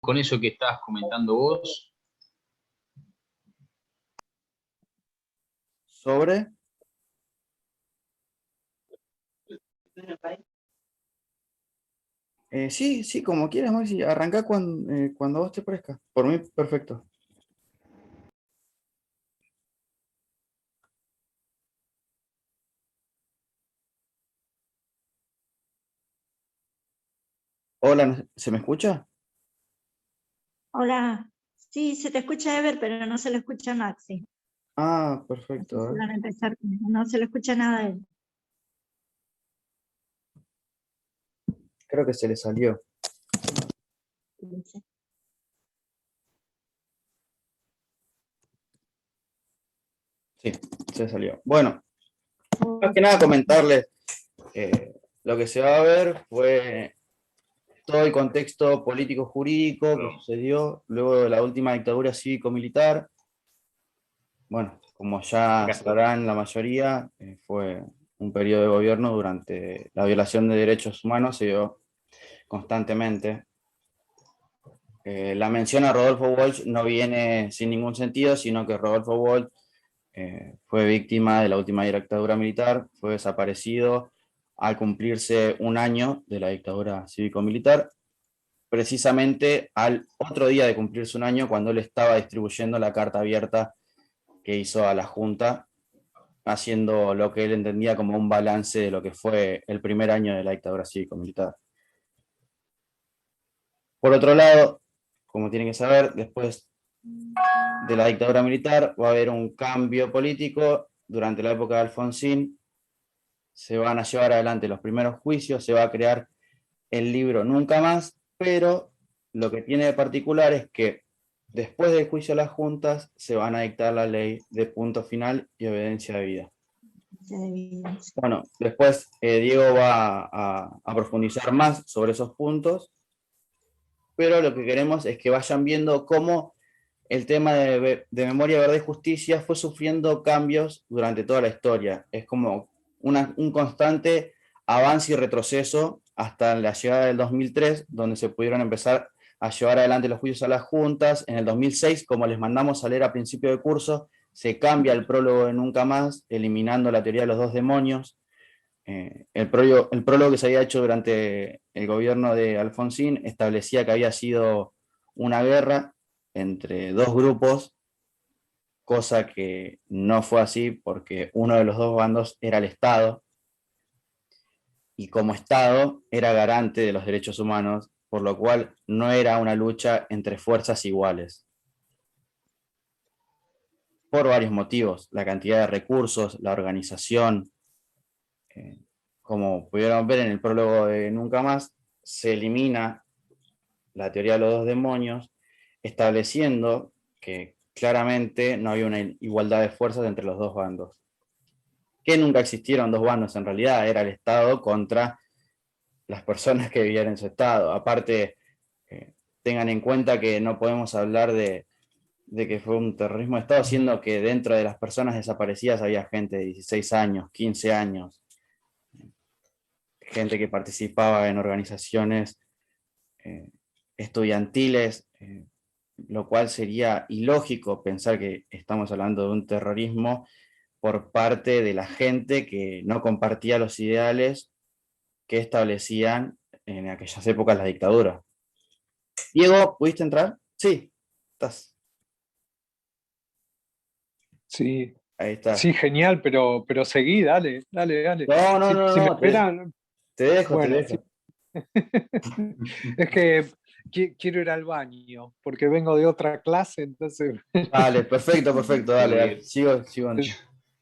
con eso que estabas comentando vos. ¿Sobre? Sí, como quieras, Maxi. Arranca cuando vos te parezca. Por mí, perfecto. Hola, ¿se me escucha? Hola, sí, se te escucha Ever, pero no se le escucha a Maxi. Ah, Así perfecto. se van a empezar, no se le escucha nada a él. Creo que se le salió. Sí, se salió. Bueno, más que nada comentarles, lo que se va a ver fue todo el contexto político-jurídico que sucedió luego de la última dictadura cívico-militar. Bueno, como ya sabrán la mayoría, fue un periodo de gobierno durante la violación de derechos humanos, se dio constantemente. La mención a Rodolfo Walsh no viene sin ningún sentido, sino que Rodolfo Walsh fue víctima de la última dictadura militar, fue desaparecido al cumplirse un año de la dictadura cívico-militar, precisamente al otro día de cumplirse un año, cuando él estaba distribuyendo la carta abierta que hizo a la Junta, haciendo lo que él entendía como un balance de lo que fue el primer año de la dictadura cívico-militar. Por otro lado, como tienen que saber, después de la dictadura militar va a haber un cambio político. Durante la época de Alfonsín se van a llevar adelante los primeros juicios, se va a crear el libro Nunca Más, pero lo que tiene de particular es que después del juicio a las juntas se van a dictar la ley de punto final y obediencia debida. Bueno, después Diego va a profundizar más sobre esos puntos, pero lo que queremos es que vayan viendo cómo el tema de memoria, verdad y justicia fue sufriendo cambios durante toda la historia. Es como un constante avance y retroceso hasta la llegada del 2003, donde se pudieron empezar a llevar adelante los juicios a las juntas. En el 2006, como les mandamos a leer a principio de curso, se cambia el prólogo de Nunca Más, eliminando la teoría de los dos demonios. El prólogo que se había hecho durante el gobierno de Alfonsín establecía que había sido una guerra entre dos grupos, cosa que no fue así porque uno de los dos bandos era el Estado, y como Estado era garante de los derechos humanos, por lo cual no era una lucha entre fuerzas iguales. Por varios motivos, la cantidad de recursos, la organización, como pudieron ver en el prólogo de Nunca Más, se elimina la teoría de los dos demonios, estableciendo que claramente no había una igualdad de fuerzas entre los dos bandos. Que nunca existieron dos bandos, en realidad era el Estado contra las personas que vivían en su Estado. Aparte, tengan en cuenta que no podemos hablar de que fue un terrorismo de Estado, siendo que dentro de las personas desaparecidas había gente de 16 años, 15 años, gente que participaba en organizaciones estudiantiles, lo cual sería ilógico pensar que estamos hablando de un terrorismo por parte de la gente que no compartía los ideales que establecían en aquellas épocas la dictadura. Diego, ¿pudiste entrar? Sí, estás. Sí. Ahí estás. Sí, genial, pero seguí, dale. No, Si me no, esperan. te dejo, Bueno, te dejo. sí. Es que quiero ir al baño, porque vengo de otra clase, entonces. Vale, perfecto, dale. Sigo.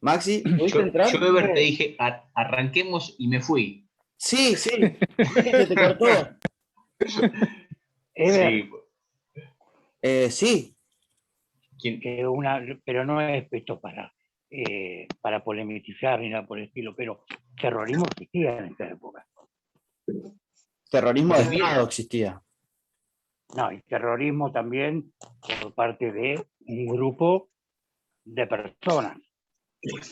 Maxi, ¿pudiste entrar? Yo Ever te dije, arranquemos y me fui. Sí, se te cortó. Ever, Sí. pero no es esto para polemizar ni nada por el estilo, pero terrorismo existía en esta época. Terrorismo de Estado existía. No, y terrorismo también por parte de un grupo de personas.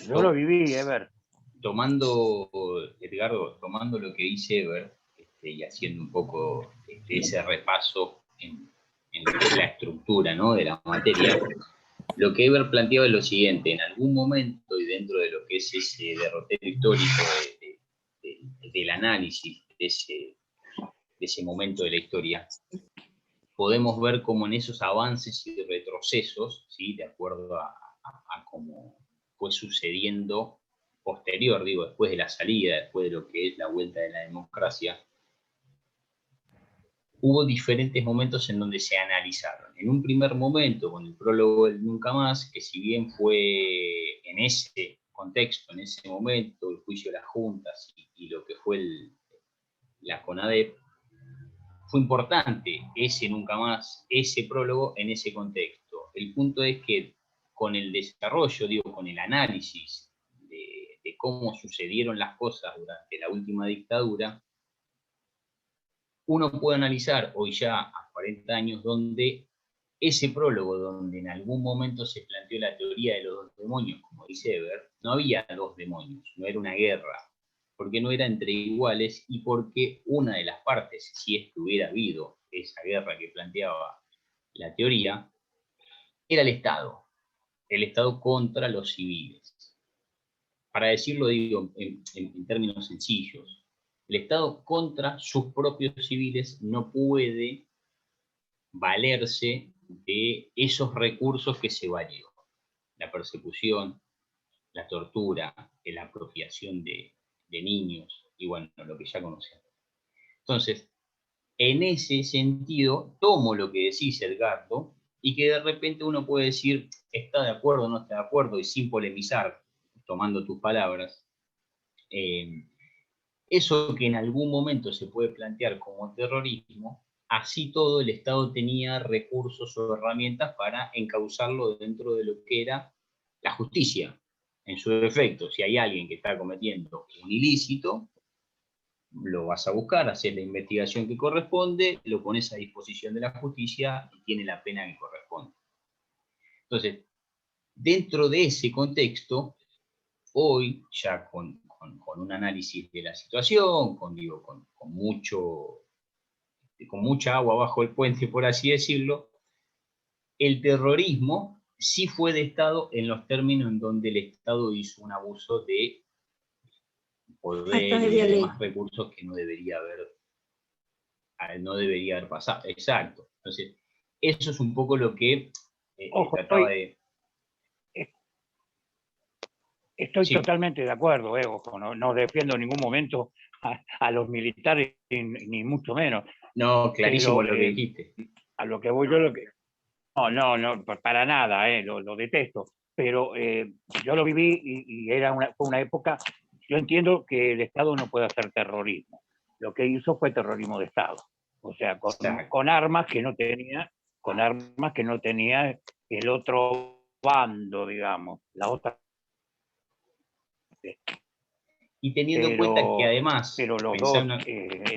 Yo lo viví, Ever. Edgardo, tomando lo que dice Ever, y haciendo un poco ese repaso estructura, ¿no?, de la materia, lo que Eber planteaba es lo siguiente: en algún momento, y dentro de lo que es ese derrotero histórico del análisis de ese momento de la historia, podemos ver cómo en esos avances y retrocesos, ¿sí?, de acuerdo a cómo fue sucediendo posterior, digo, después de la salida, después de lo que es la vuelta de la democracia, hubo diferentes momentos en donde se analizaron. En un primer momento, con el prólogo del Nunca Más, que si bien fue en ese contexto, en ese momento, el juicio de las juntas y lo que fue la CONADEP, fue importante ese Nunca Más, ese prólogo en ese contexto. El punto es que con el desarrollo, digo, con el análisis de cómo sucedieron las cosas durante la última dictadura, uno puede analizar hoy ya a 40 años donde ese prólogo, donde en algún momento se planteó la teoría de los dos demonios, como dice Eber, no había dos demonios, no era una guerra, porque no era entre iguales y porque una de las partes, si es que hubiera habido esa guerra que planteaba la teoría, era el Estado contra los civiles. Para decirlo, digo, en términos sencillos, el Estado contra sus propios civiles no puede valerse de esos recursos que se valió: la persecución, la tortura, la apropiación de niños, y bueno, lo que ya conocemos. Entonces, en ese sentido, tomo lo que decís, Edgardo, y que de repente uno puede decir, está de acuerdo o no está de acuerdo, y sin polemizar, tomando tus palabras, eso que en algún momento se puede plantear como terrorismo, así todo el Estado tenía recursos o herramientas para encauzarlo dentro de lo que era la justicia. En su defecto, si hay alguien que está cometiendo un ilícito, lo vas a buscar, haces la investigación que corresponde, lo pones a disposición de la justicia y tiene la pena que corresponde. Entonces, dentro de ese contexto, hoy, ya con un análisis de la situación, con mucha agua bajo el puente, por así decirlo, el terrorismo sí fue de Estado en los términos en donde el Estado hizo un abuso de poder y de demás recursos que no debería haber pasado. Exacto. Entonces, eso es un poco lo que trataba de... Estoy Sí. totalmente de acuerdo, ojo, no defiendo en ningún momento a los militares, ni mucho menos. No, clarísimo pero, lo que dijiste. A lo que voy yo, no, para nada, lo detesto. Pero yo lo viví y fue una época. Yo entiendo que el Estado no puede hacer terrorismo. Lo que hizo fue terrorismo de Estado. O sea, con armas que no tenía, el otro bando, digamos, la otra. Y teniendo en cuenta que además, pero los dos, en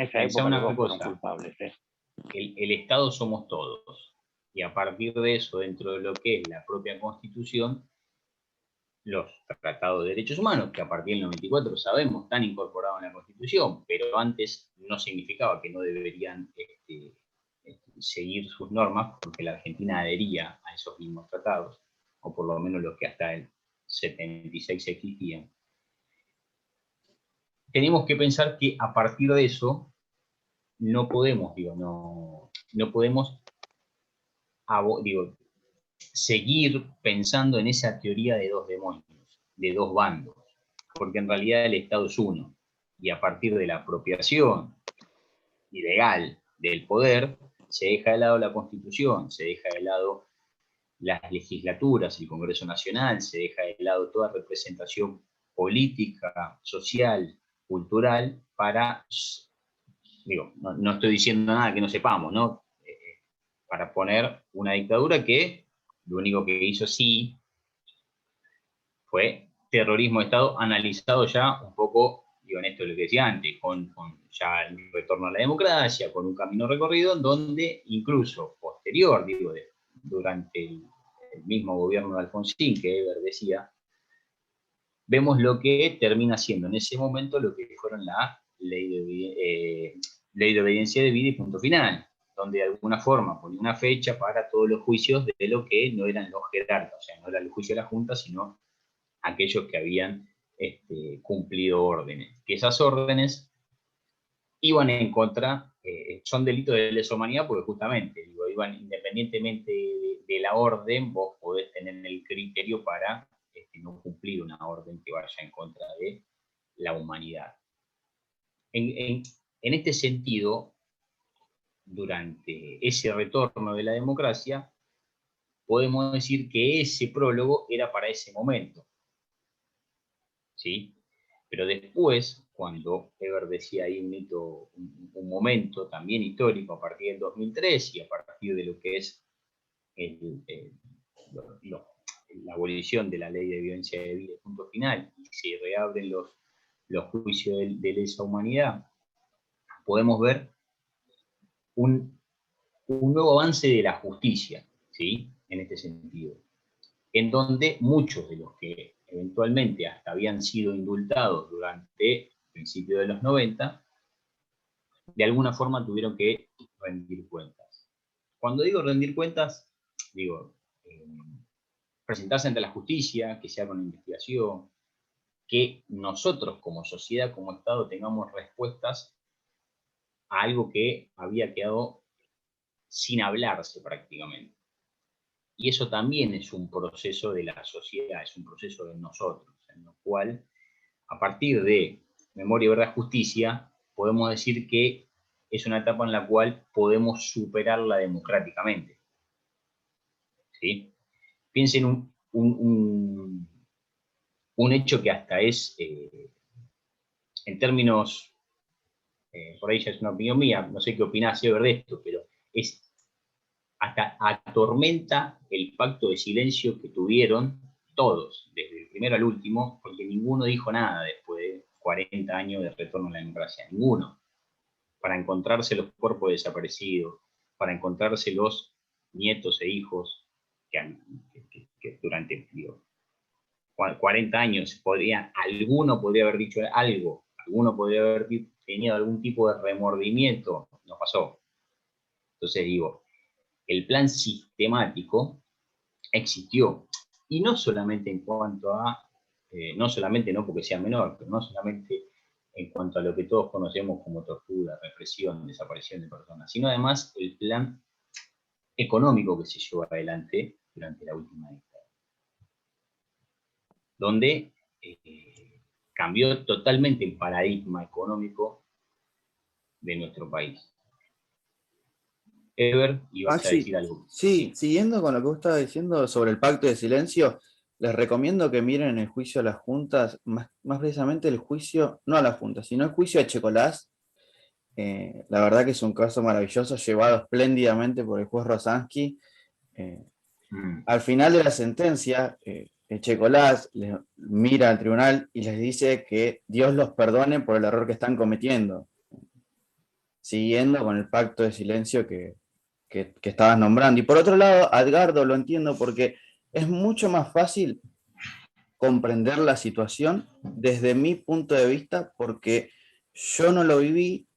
esa época los dos fueron culpables. El Estado somos todos. Y a partir de eso, dentro de lo que es la propia Constitución, los tratados de derechos humanos, que a partir del 94 sabemos están incorporados en la Constitución, pero antes no significaba que no deberían seguir sus normas, porque la Argentina adhería a esos mismos tratados, o por lo menos los que hasta el 76 existían. Tenemos que pensar que a partir de eso no podemos, no podemos seguir pensando en esa teoría de dos demonios, de dos bandos, porque en realidad el Estado es uno, y a partir de la apropiación ilegal del poder, se deja de lado la Constitución, se deja de lado las legislaturas, el Congreso Nacional, se deja de lado toda representación política, social, cultural, para, no estoy diciendo nada que no sepamos, ¿no? Para poner una dictadura que lo único que hizo sí fue terrorismo de Estado, analizado ya un poco, en esto es lo que decía antes, con ya el retorno a la democracia, con un camino recorrido, en donde incluso posterior, durante el mismo gobierno de Alfonsín, que Eber decía, vemos lo que termina siendo en ese momento lo que fueron la ley de obediencia debida y punto final. donde de alguna forma ponía una fecha para todos los juicios de lo que no eran los jerarcas, o sea, no era el juicio de la Junta, sino aquellos que habían cumplido órdenes. Que esas órdenes iban en contra, son delitos de lesa humanidad porque justamente, digo, iban independientemente de la orden, vos podés tener el criterio para no cumplir una orden que vaya en contra de la humanidad. En este sentido, durante ese retorno de la democracia, podemos decir que ese prólogo era para ese momento, ¿sí? Pero después, cuando Weber decía ahí un momento también histórico a partir del 2003 y a partir de lo que es la abolición de la ley de violencia de vida, punto final, y se reabren los juicios de lesa humanidad, podemos ver un nuevo avance de la justicia, ¿sí? En este sentido, en donde muchos de los que eventualmente hasta habían sido indultados durante el principio de los 90, de alguna forma tuvieron que rendir cuentas. Cuando digo rendir cuentas, digo presentarse ante la justicia, que se haga una investigación, que nosotros como sociedad, como Estado, tengamos respuestas a algo que había quedado sin hablarse prácticamente. Y eso también es un proceso de la sociedad, es un proceso de nosotros, en lo cual, a partir de Memoria, Verdad, Justicia, podemos decir que es una etapa en la cual podemos superarla democráticamente. ¿Sí? Piensen un hecho que hasta es, en términos, por ahí ya es una opinión mía, no sé qué opinás, Eber, de esto, pero es hasta atormenta el pacto de silencio que tuvieron todos, desde el primero al último, porque ninguno dijo nada después de 40 años de retorno a la democracia, ninguno. Para encontrarse los cuerpos desaparecidos, para encontrarse los nietos e hijos que durante 40 años alguno podría haber dicho algo, alguno podría haber tenido algún tipo de remordimiento, no pasó. Entonces digo, el plan sistemático existió, y no solamente en cuanto a, no solamente no porque sea menor, pero no solamente en cuanto a lo que todos conocemos como tortura, represión, desaparición de personas, sino además el plan económico que se llevó adelante durante la última década, donde cambió totalmente el paradigma económico de nuestro país. Ever, ibas a decir algo. Sí, siguiendo con lo que vos estabas diciendo sobre el pacto de silencio, les recomiendo que miren el juicio a las juntas, más precisamente el juicio, no a las juntas, sino el juicio a Echecolás. La verdad que es un caso maravilloso, llevado espléndidamente por el juez Rosansky. Al final de la sentencia, Echecolás les mira al tribunal y les dice que Dios los perdone por el error que están cometiendo, siguiendo con el pacto de silencio que estabas nombrando. Y por otro lado, Edgardo, lo entiendo porque es mucho más fácil comprender la situación desde mi punto de vista, porque yo no lo viví,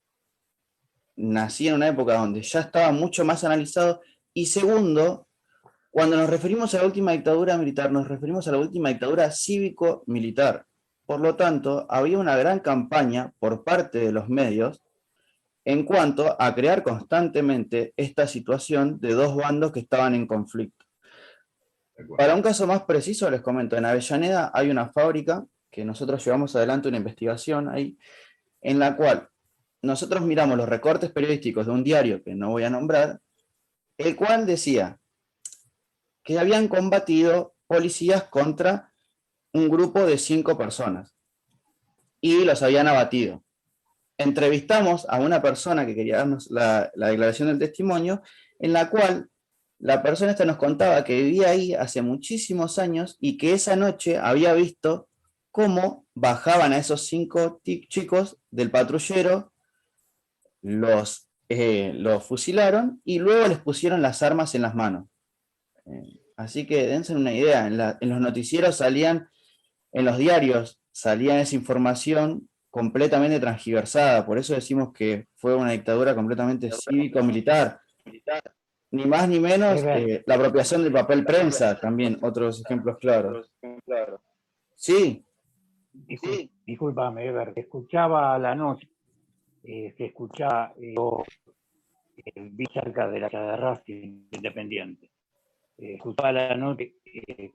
nací en una época donde ya estaba mucho más analizado, y segundo, cuando nos referimos a la última dictadura militar, nos referimos a la última dictadura cívico-militar. Por lo tanto, había una gran campaña por parte de los medios en cuanto a crear constantemente esta situación de dos bandos que estaban en conflicto. Para un caso más preciso, les comento, en Avellaneda hay una fábrica que nosotros llevamos adelante una investigación ahí, en la cual nosotros miramos los recortes periodísticos de un diario que no voy a nombrar, el cual decía que habían combatido policías contra un grupo de 5 personas y los habían abatido. Entrevistamos a una persona que quería darnos la declaración del testimonio, en la cual la persona esta nos contaba que vivía ahí hace muchísimos años y que esa noche había visto cómo bajaban a esos 5 chicos del patrullero, los fusilaron y luego les pusieron las armas en las manos. Así que dense una idea, en los noticieros salían, en los diarios salían esa información completamente transgiversada, por eso decimos que fue una dictadura completamente cívico-militar, Ni más ni menos, Ever, la apropiación del papel prensa, también, otros ejemplos claros. Sí, discúlpame, Ever, te escuchaba a la noche, se escuchaba, vi cerca de la cancha de Racing Independiente. Escuchaba a la noche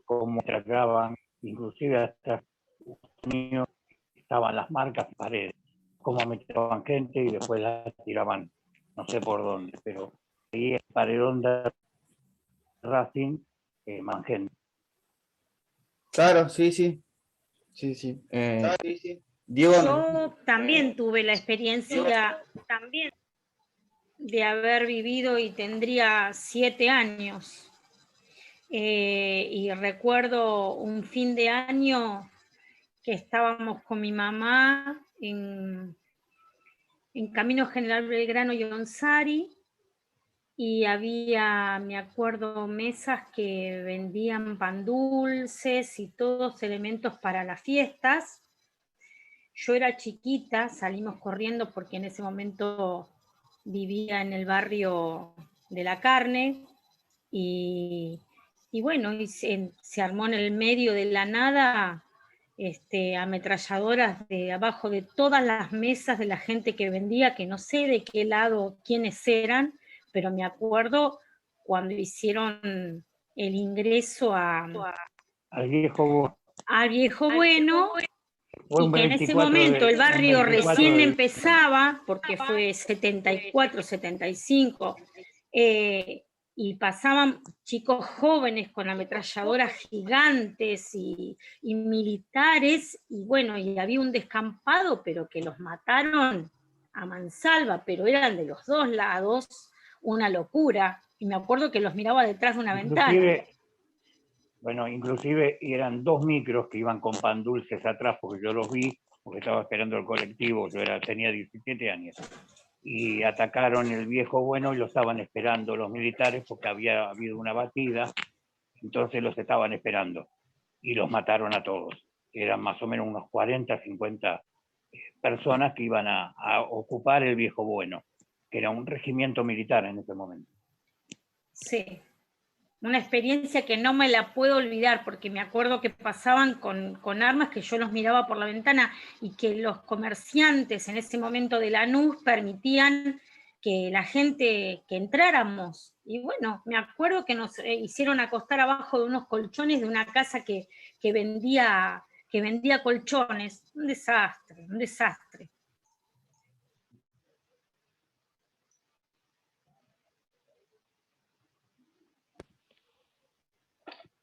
cómo trataban, inclusive hasta los niños, estaban las marcas en paredes, cómo metían gente y después la tiraban, no sé por dónde, pero ahí el paredón de Racing, más gente. claro, sí, sí. Sí, sí. Diego, Yo también tuve la experiencia de haber vivido y tendría 7 años. Y recuerdo un fin de año que estábamos con mi mamá en Camino General Belgrano y Onsari, y había, me acuerdo, mesas que vendían pan dulces y todos elementos para las fiestas. Yo era chiquita, salimos corriendo porque en ese momento vivía en el barrio de La Carne, y bueno, y se armó en el medio de la nada ametralladoras de abajo de todas las mesas de la gente que vendía, que no sé de qué lado, quiénes eran, pero me acuerdo cuando hicieron el ingreso Al viejo al Viejo Bueno, fue y un que en ese 24 momento el de, un barrio 24 recién de, empezaba, porque fue 74, 75, y pasaban chicos jóvenes con ametralladoras gigantes y militares, y bueno, y había un descampado, pero que los mataron a mansalva, pero eran de los dos lados, una locura, y me acuerdo que los miraba detrás de una ventana. inclusive eran 2 micros que iban con pan dulces atrás, porque yo los vi, porque estaba esperando el colectivo, tenía 17 años, y atacaron el Viejo Bueno y lo estaban esperando los militares porque había habido una batida, entonces los estaban esperando y los mataron a todos. Eran más o menos unos 40, 50 personas que iban a ocupar el Viejo Bueno, que era un regimiento militar en ese momento. Sí, una experiencia que no me la puedo olvidar, porque me acuerdo que pasaban con armas que yo los miraba por la ventana, y que los comerciantes en ese momento de Lanús permitían que la gente, que entráramos. Y bueno, me acuerdo que nos hicieron acostar abajo de unos colchones de una casa que vendía colchones. Un desastre, un desastre.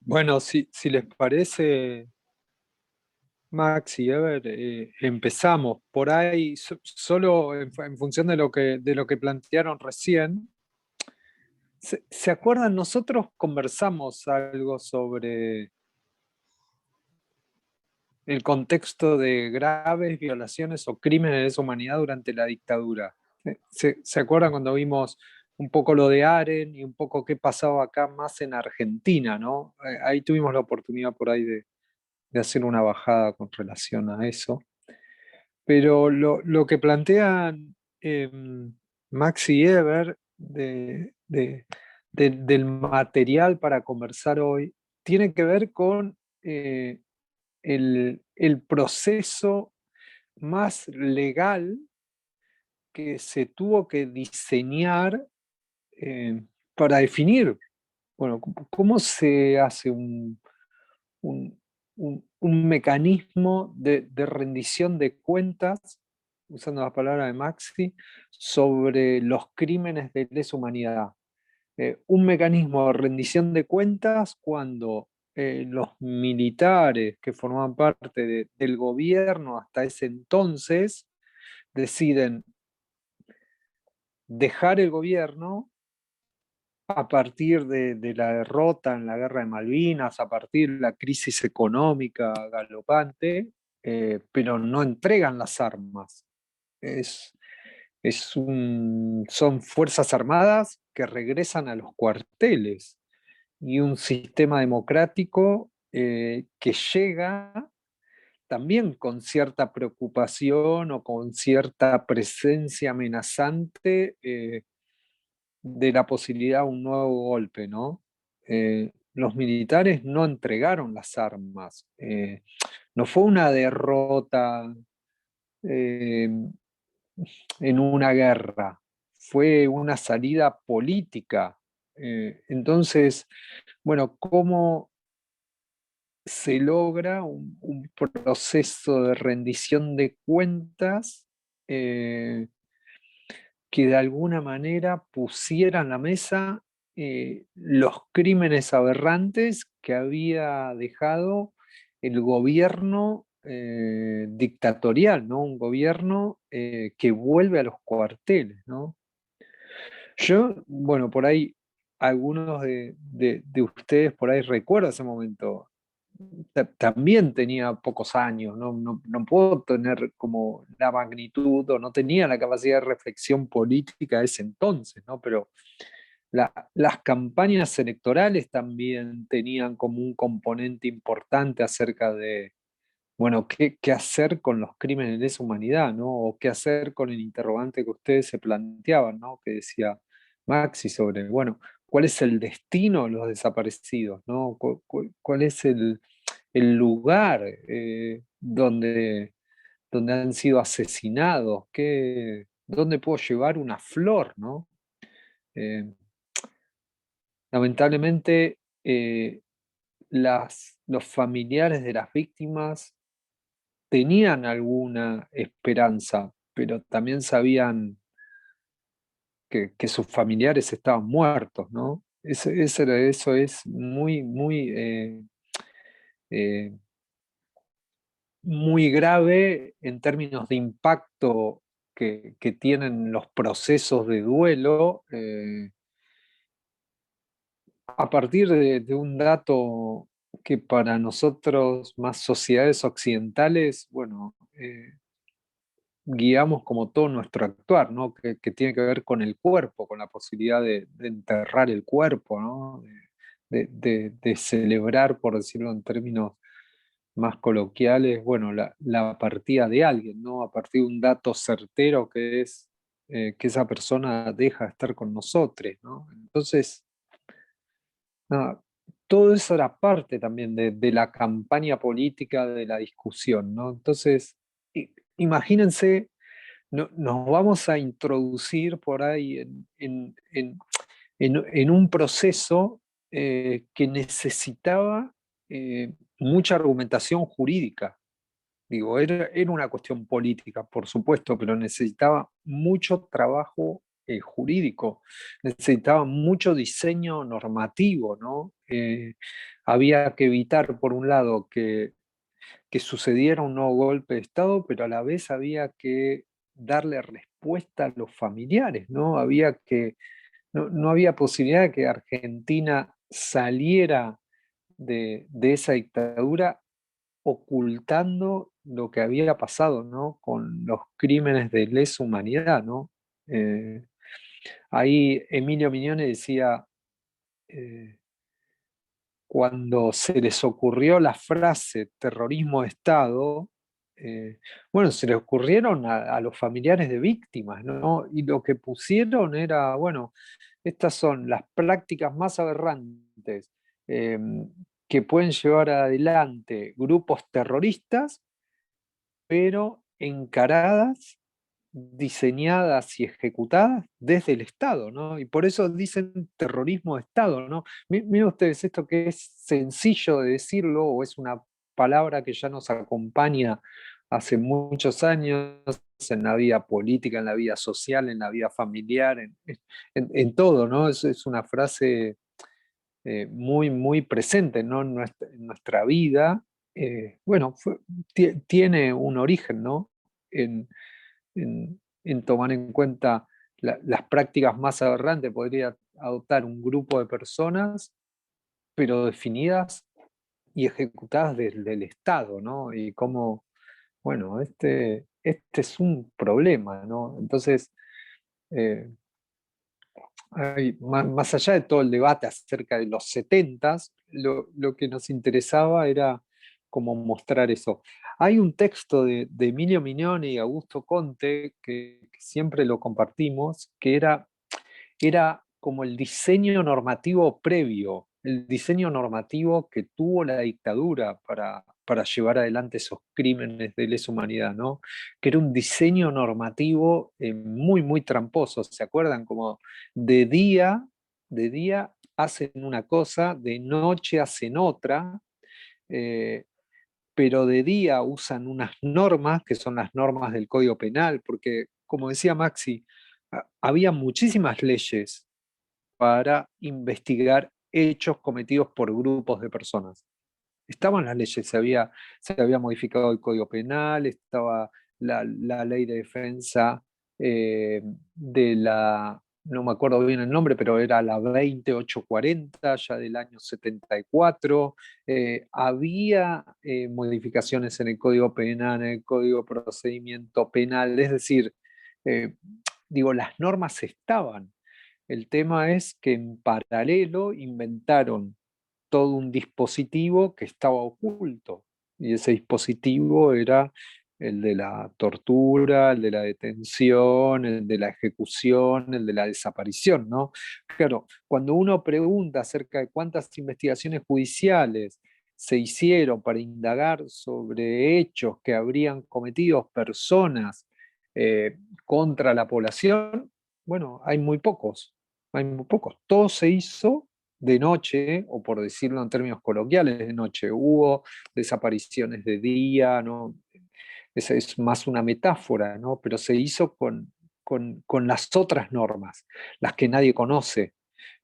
Bueno, si les parece, Max y Ever, empezamos. Por ahí, solo en función de lo que plantearon recién, ¿se acuerdan? Nosotros conversamos algo sobre el contexto de graves violaciones o crímenes de lesa humanidad durante la dictadura. ¿Se acuerdan cuando vimos un poco lo de Aren y un poco qué pasaba acá más en Argentina, ¿no? Ahí tuvimos la oportunidad por ahí de hacer una bajada con relación a eso. Pero lo que plantean Max y Ever del material para conversar hoy tiene que ver con el proceso más legal que se tuvo que diseñar para definir, bueno, cómo se hace un mecanismo de rendición de cuentas, usando la palabra de Maxi, sobre los crímenes de lesa humanidad. Un mecanismo de rendición de cuentas cuando los militares que formaban parte del gobierno hasta ese entonces deciden dejar el gobierno a partir de la derrota en la guerra de Malvinas, a partir de la crisis económica galopante, pero no entregan las armas. Son fuerzas armadas que regresan a los cuarteles y un sistema democrático que llega también con cierta preocupación o con cierta presencia amenazante de la posibilidad de un nuevo golpe, ¿no? Los militares no entregaron las armas, no fue una derrota eh, en una guerra, fue una salida política. Entonces, bueno, ¿cómo se logra un proceso de rendición de cuentas que de alguna manera pusiera en la mesa los crímenes aberrantes que había dejado el gobierno dictatorial, ¿no? Un gobierno que vuelve a los cuarteles, ¿no? Yo, bueno, por ahí, algunos de ustedes por ahí recuerdan ese momento. También tenía pocos años, no puedo tener como la magnitud o no tenía la capacidad de reflexión política de ese entonces, ¿no? Pero las campañas electorales también tenían como un componente importante acerca de, bueno, qué hacer con los crímenes de lesa humanidad, ¿no? O qué hacer con el interrogante que ustedes se planteaban, ¿no? Que decía Maxi sobre, bueno, ¿cuál es el destino de los desaparecidos, ¿no? ¿Cuál es el lugar donde han sido asesinados? ¿Dónde puedo llevar una flor, ¿no? Eh, Lamentablemente, los familiares de las víctimas tenían alguna esperanza, pero también sabían que sus familiares estaban muertos, ¿no? Eso es muy, muy, eh, muy grave en términos de impacto que tienen los procesos de duelo, a partir de un dato que para nosotros, más sociedades occidentales, bueno, guiamos como todo nuestro actuar, ¿no? Que tiene que ver con el cuerpo, con la posibilidad de enterrar el cuerpo, ¿no? De celebrar, por decirlo en términos más coloquiales, bueno, la partida de alguien, ¿no? A partir de un dato certero que es que esa persona deja de estar con nosotros, ¿no? Entonces, nada, todo eso era parte también de la campaña política, de la discusión, ¿no? Entonces, imagínense, nos vamos a introducir por ahí en un proceso que necesitaba mucha argumentación jurídica. Digo, era una cuestión política, por supuesto, pero necesitaba mucho trabajo jurídico, necesitaba mucho diseño normativo, ¿no? Había que evitar, por un lado, que sucediera un nuevo golpe de Estado, pero a la vez había que darle respuesta a los familiares, ¿no? No había posibilidad de que Argentina saliera de esa dictadura ocultando lo que había pasado, ¿no? Con los crímenes de lesa humanidad, ¿no? Eh, Ahí Emilio Mignone decía, eh, cuando se les ocurrió la frase terrorismo de Estado, bueno, se le ocurrieron a los familiares de víctimas, ¿no? Y lo que pusieron era, bueno, estas son las prácticas más aberrantes eh, que pueden llevar adelante grupos terroristas, pero encaradas, diseñadas y ejecutadas desde el Estado, ¿no? Y por eso dicen terrorismo de Estado, ¿no? Miren ustedes esto que es sencillo de decirlo, o es una palabra que ya nos acompaña hace muchos años en la vida política, en la vida social, en la vida familiar, en todo, ¿no? Es una frase muy, muy presente, ¿no? En nuestra vida. Bueno, tiene un origen, ¿no? En tomar en cuenta las prácticas más aberrantes, podría adoptar un grupo de personas, pero definidas y ejecutadas desde el Estado, ¿no? Y cómo, bueno, este es un problema, ¿no? Entonces, eh, más allá de todo el debate acerca de los 70s, lo que nos interesaba era como mostrar eso. Hay un texto de Emilio Mignone y Augusto Conte que siempre lo compartimos, que era como el diseño normativo previo, el diseño normativo que tuvo la dictadura para llevar adelante esos crímenes de lesa humanidad, ¿no? Que era un diseño normativo muy, muy tramposo. ¿Se acuerdan? Como de día hacen una cosa, de noche hacen otra, pero de día usan unas normas, que son las normas del Código Penal, porque, como decía Maxi, había muchísimas leyes para investigar hechos cometidos por grupos de personas. Estaban las leyes, se había modificado el Código Penal, estaba la ley de defensa de la, no me acuerdo bien el nombre, pero era la 20840, ya del año 74. Había modificaciones en el Código Penal, en el Código de Procedimiento Penal, es decir, eh, digo, las normas estaban. El tema es que en paralelo inventaron todo un dispositivo que estaba oculto. Y ese dispositivo era el de la tortura, el de la detención, el de la ejecución, el de la desaparición, ¿no? Claro, cuando uno pregunta acerca de cuántas investigaciones judiciales se hicieron para indagar sobre hechos que habrían cometido personas contra la población, bueno, hay muy pocos, hay muy pocos. Todo se hizo de noche, o por decirlo en términos coloquiales, de noche. Hubo desapariciones de día, ¿no? Esa es más una metáfora, ¿no? Pero se hizo con las otras normas, las que nadie conoce.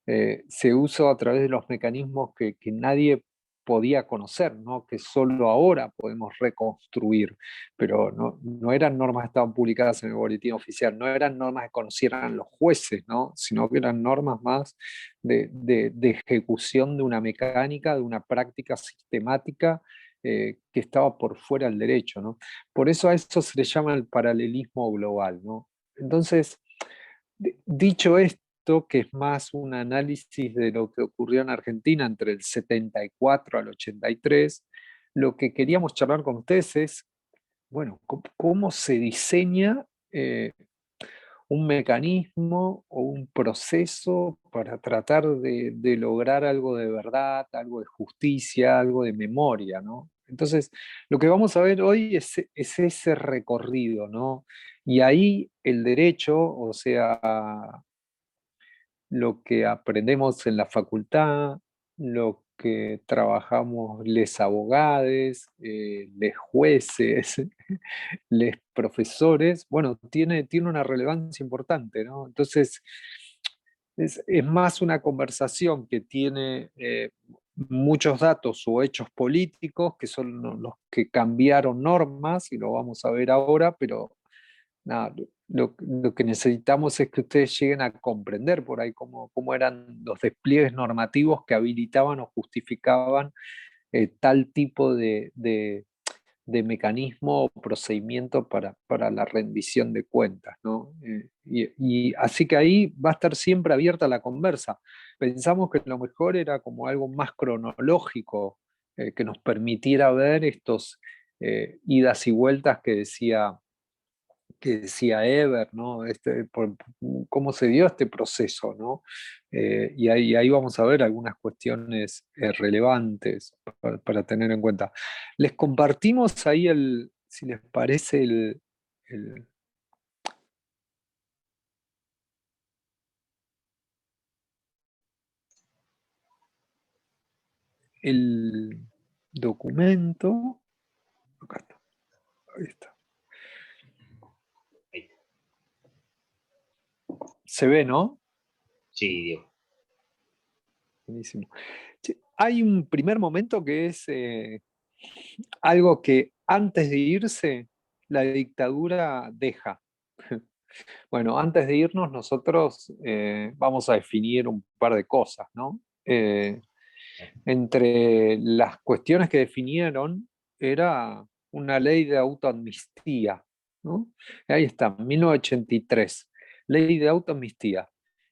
Se usó a través de los mecanismos que nadie podía conocer, ¿no? Que solo ahora podemos reconstruir, pero no eran normas que estaban publicadas en el boletín oficial, no eran normas que conocieran los jueces, ¿no? Sino que eran normas más de ejecución de una mecánica, de una práctica sistemática que estaba por fuera del derecho, ¿no? Por eso a eso se le llama el paralelismo global, ¿no? Entonces, dicho esto, que es más un análisis de lo que ocurrió en Argentina entre el 74 al 83, lo que queríamos charlar con ustedes es, bueno, cómo se diseña un mecanismo o un proceso para tratar de lograr algo de verdad, algo de justicia, algo de memoria, ¿no? Entonces, lo que vamos a ver hoy es ese recorrido, ¿no? Y ahí el derecho, o sea, lo que aprendemos en la facultad, lo que trabajamos les abogados, les jueces, les profesores, bueno, tiene una relevancia importante, ¿no? Entonces, es más una conversación que tiene muchos datos o hechos políticos, que son los que cambiaron normas, y lo vamos a ver ahora, pero nada, lo que necesitamos es que ustedes lleguen a comprender por ahí cómo eran los despliegues normativos que habilitaban o justificaban tal tipo de mecanismo o procedimiento para la rendición de cuentas, ¿no? Y así que ahí va a estar siempre abierta la conversa. Pensamos que lo mejor era como algo más cronológico, que nos permitiera ver estos idas y vueltas que decía Eber, ¿no? Cómo se dio este proceso, ¿no? Y ahí vamos a ver algunas cuestiones relevantes para tener en cuenta. Les compartimos ahí si les parece, el- el documento. Acá está, ahí está. Ahí está. Se ve, ¿no? Sí, Diego. Buenísimo. Che, hay un primer momento que es algo que antes de irse, la dictadura deja. Bueno, antes de irnos, nosotros vamos a definir un par de cosas, ¿no? Entre las cuestiones que definieron era una ley de autoamnistía, ¿no? Ahí está, 1983, ley de autoamnistía.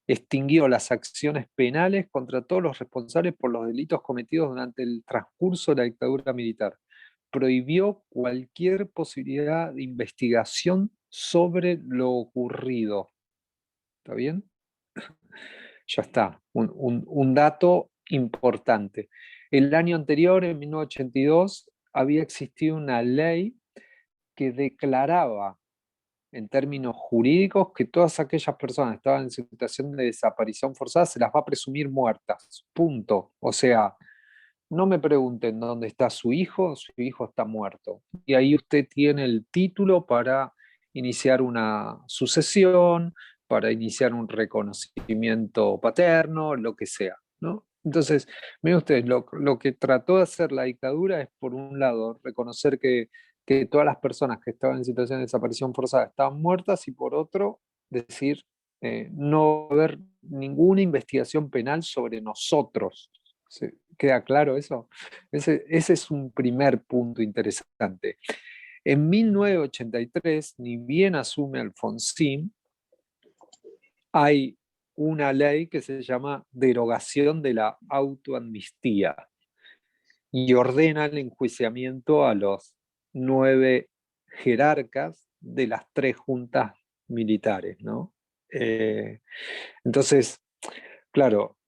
Extinguió las acciones penales contra todos los responsables por los delitos cometidos durante el transcurso de la dictadura militar. Prohibió cualquier posibilidad de investigación sobre lo ocurrido. ¿Está bien? Ya está, un dato importante. El año anterior, en 1982, había existido una ley que declaraba en términos jurídicos que todas aquellas personas que estaban en situación de desaparición forzada se las va a presumir muertas. Punto. O sea, no me pregunten dónde está su hijo está muerto. Y ahí usted tiene el título para iniciar una sucesión, para iniciar un reconocimiento paterno, lo que sea, ¿no? Entonces, miren ustedes, lo que trató de hacer la dictadura es, por un lado, reconocer que todas las personas que estaban en situación de desaparición forzada estaban muertas, y por otro, decir, no haber ninguna investigación penal sobre nosotros. ¿Sí? ¿Queda claro eso? Ese es un primer punto interesante. En 1983, ni bien asume Alfonsín, hay una ley que se llama derogación de la autoamnistía y ordena el enjuiciamiento a los 9 jerarcas de las 3 juntas militares, ¿no? Entonces, claro,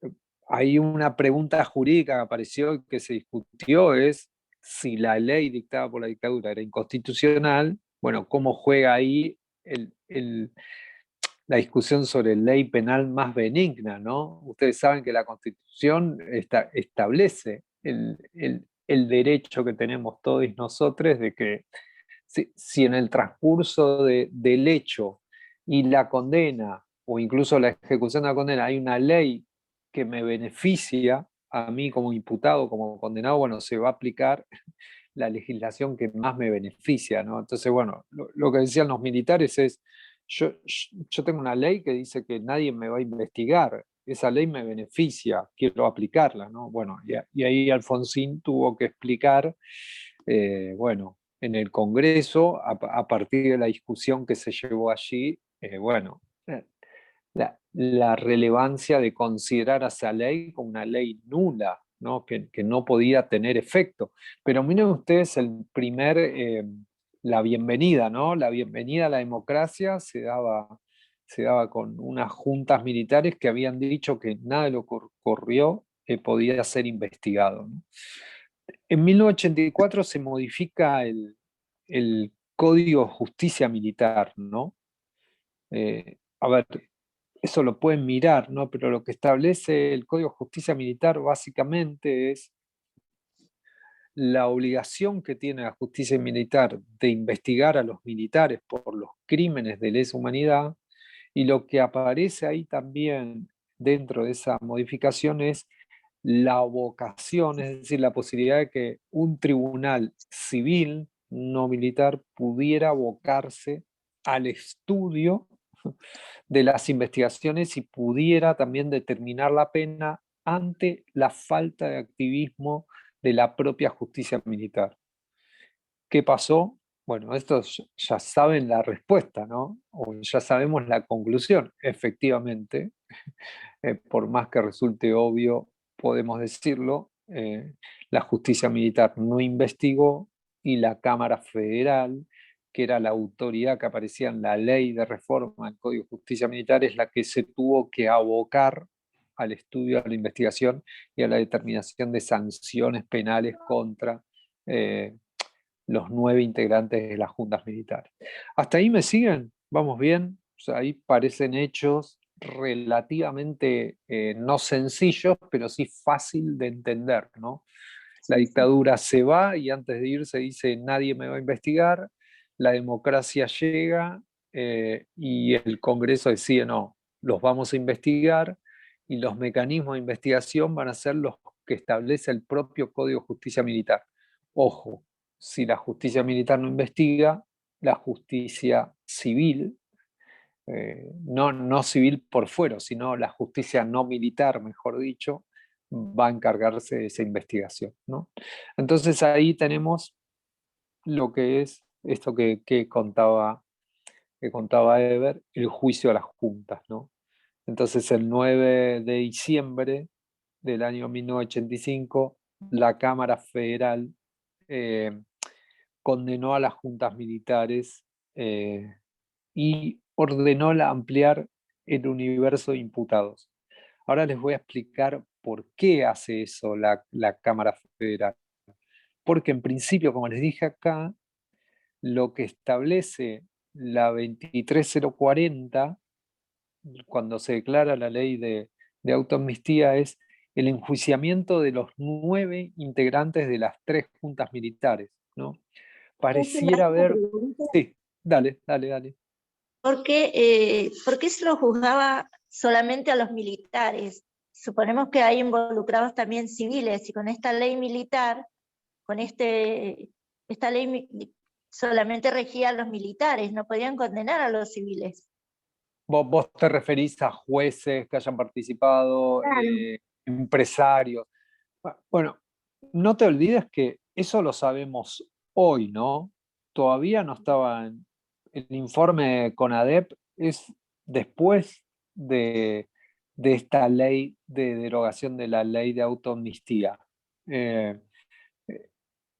hay una pregunta jurídica que apareció y que se discutió, es si la ley dictada por la dictadura era inconstitucional. Bueno, ¿cómo juega ahí la discusión sobre ley penal más benigna, ¿no? Ustedes saben que la Constitución establece el derecho que tenemos todos nosotros de que si en el transcurso del hecho y la condena, o incluso la ejecución de la condena, hay una ley que me beneficia a mí como imputado, como condenado, bueno, se va a aplicar la legislación que más me beneficia, ¿no? Entonces, bueno, lo que decían los militares es, yo tengo una ley que dice que nadie me va a investigar, esa ley me beneficia, quiero aplicarla, ¿no? Bueno, y ahí Alfonsín tuvo que explicar, bueno, en el Congreso, a partir de la discusión que se llevó allí, bueno, la relevancia de considerar a esa ley como una ley nula, ¿no? Que no podía tener efecto. Pero miren ustedes la bienvenida, ¿no? La bienvenida a la democracia se daba con unas juntas militares que habían dicho que nada de lo que ocurrió podía ser investigado, ¿no? En 1984 se modifica el Código de Justicia Militar, ¿no? A ver, eso lo pueden mirar, ¿no? Pero lo que establece el Código de Justicia Militar básicamente es la obligación que tiene la justicia militar de investigar a los militares por los crímenes de lesa humanidad, y lo que aparece ahí también dentro de esa modificación es la vocación, es decir, la posibilidad de que un tribunal civil, no militar, pudiera abocarse al estudio de las investigaciones y pudiera también determinar la pena ante la falta de activismo de la propia justicia militar. ¿Qué pasó? Bueno, estos ya saben la respuesta, ¿no? O ya sabemos la conclusión. Efectivamente, por más que resulte obvio, podemos decirlo, la justicia militar no investigó, y la Cámara Federal, que era la autoridad que aparecía en la ley de reforma del Código de Justicia Militar, es la que se tuvo que abocar al estudio, a la investigación y a la determinación de sanciones penales contra los 9 integrantes de las juntas militares. ¿Hasta ahí me siguen? ¿Vamos bien? O sea, ahí parecen hechos relativamente no sencillos, pero sí fácil de entender, ¿no? La dictadura se va y antes de irse dice nadie me va a investigar, la democracia llega y el Congreso decide no, los vamos a investigar, y los mecanismos de investigación van a ser los que establece el propio Código de Justicia Militar. Ojo, si la justicia militar no investiga, la justicia civil, no civil por fuero, sino la justicia no militar, mejor dicho, va a encargarse de esa investigación, ¿no? Entonces ahí tenemos lo que es esto que contaba Eber, el juicio a las juntas, ¿no? Entonces el 9 de diciembre del año 1985, la Cámara Federal condenó a las juntas militares y ordenó ampliar el universo de imputados. Ahora les voy a explicar por qué hace eso la Cámara Federal. Porque en principio, como les dije acá, lo que establece la 23040, cuando se declara la ley de autoamnistía, es el enjuiciamiento de los 9 integrantes de las 3 juntas militares, ¿no? Pareciera haber... Sí, dale. ¿Por qué se lo juzgaba solamente a los militares? Suponemos que hay involucrados también civiles, y con esta ley militar, con esta ley solamente regía a los militares, no podían condenar a los civiles. Vos te referís a jueces que hayan participado, Claro. Empresarios. Bueno, no te olvides que eso lo sabemos hoy, ¿no? Todavía no estaba en el informe de CONADEP, es después de esta ley de derogación de la ley de autoamnistía.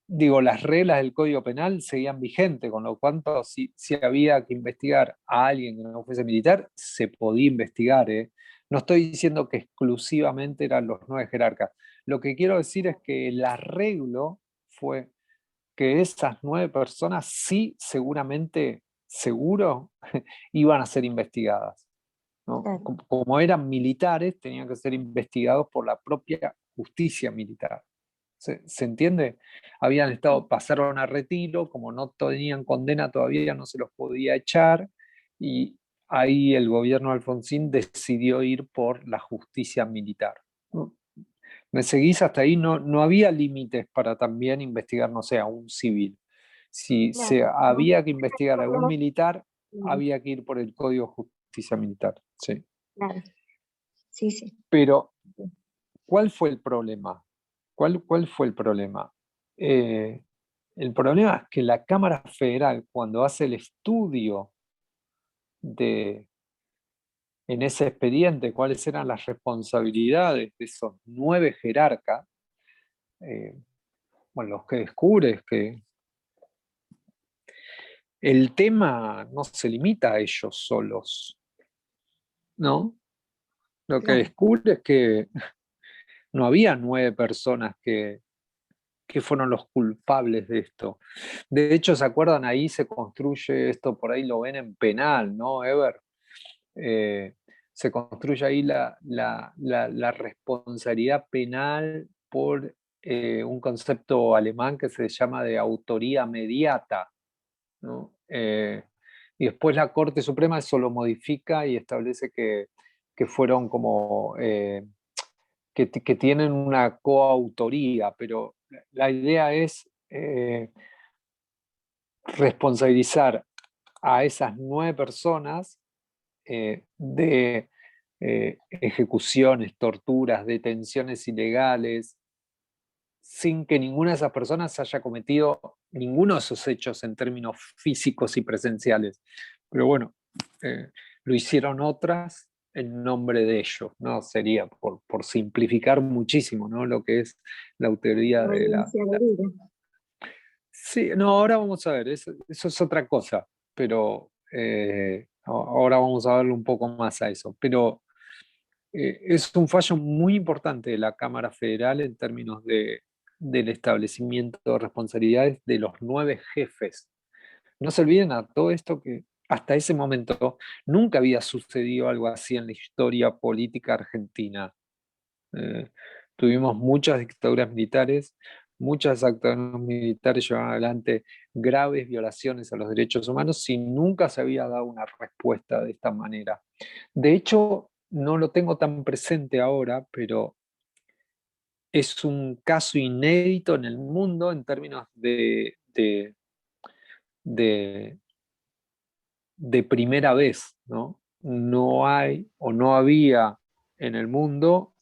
Digo, las reglas del Código Penal seguían vigentes, con lo cual si había que investigar a alguien que no fuese militar, se podía investigar, ¿eh? No estoy diciendo que exclusivamente eran los 9 jerarcas. Lo que quiero decir es que el arreglo fue que esas 9 personas sí, seguro, iban a ser investigadas, ¿no? Claro. Como eran militares, tenían que ser investigados por la propia justicia militar. ¿Se entiende? Pasaron a retiro, como no tenían condena todavía, no se los podía echar, y ahí el gobierno de Alfonsín decidió ir por la justicia militar. ¿Me seguís hasta ahí? No había límites para también investigar, no sé, a un civil. Si había que investigar a algún militar, había que ir por el Código de Justicia Militar. Sí. Claro. Sí. Pero, ¿cuál fue el problema? ¿Cuál fue el problema? El problema es que la Cámara Federal, cuando hace el estudio en ese expediente, cuáles eran las responsabilidades de esos 9 jerarcas, lo que descubre es que el tema no se limita a ellos solos, ¿no? Lo que descubre es que no había 9 personas que fueron los culpables de esto. De hecho, ¿se acuerdan? Ahí se construye esto, por ahí lo ven en penal, ¿no, Ever? Se construye ahí la responsabilidad penal por un concepto alemán que se llama de autoría mediata, ¿no? Y después la Corte Suprema eso lo modifica y establece que fueron como... que tienen una coautoría, pero la idea es responsabilizar a esas 9 personas de ejecuciones, torturas, detenciones ilegales, sin que ninguna de esas personas haya cometido ninguno de esos hechos en términos físicos y presenciales. Pero bueno, lo hicieron otras en nombre de ellos, ¿no? Sería por simplificar muchísimo, ¿no? Lo que es la autoría de la... Sí, no, ahora vamos a ver, eso es otra cosa, pero ahora vamos a verlo un poco más a eso. Pero es un fallo muy importante de la Cámara Federal en términos del establecimiento de responsabilidades de los 9 jefes. No se olviden a todo esto que hasta ese momento nunca había sucedido algo así en la historia política argentina. Tuvimos muchas dictaduras militares, muchas dictaduras militares llevaban adelante graves violaciones a los derechos humanos y nunca se había dado una respuesta de esta manera. De hecho, no lo tengo tan presente ahora, pero es un caso inédito en el mundo en términos de primera vez, ¿no? No hay o no había en el mundo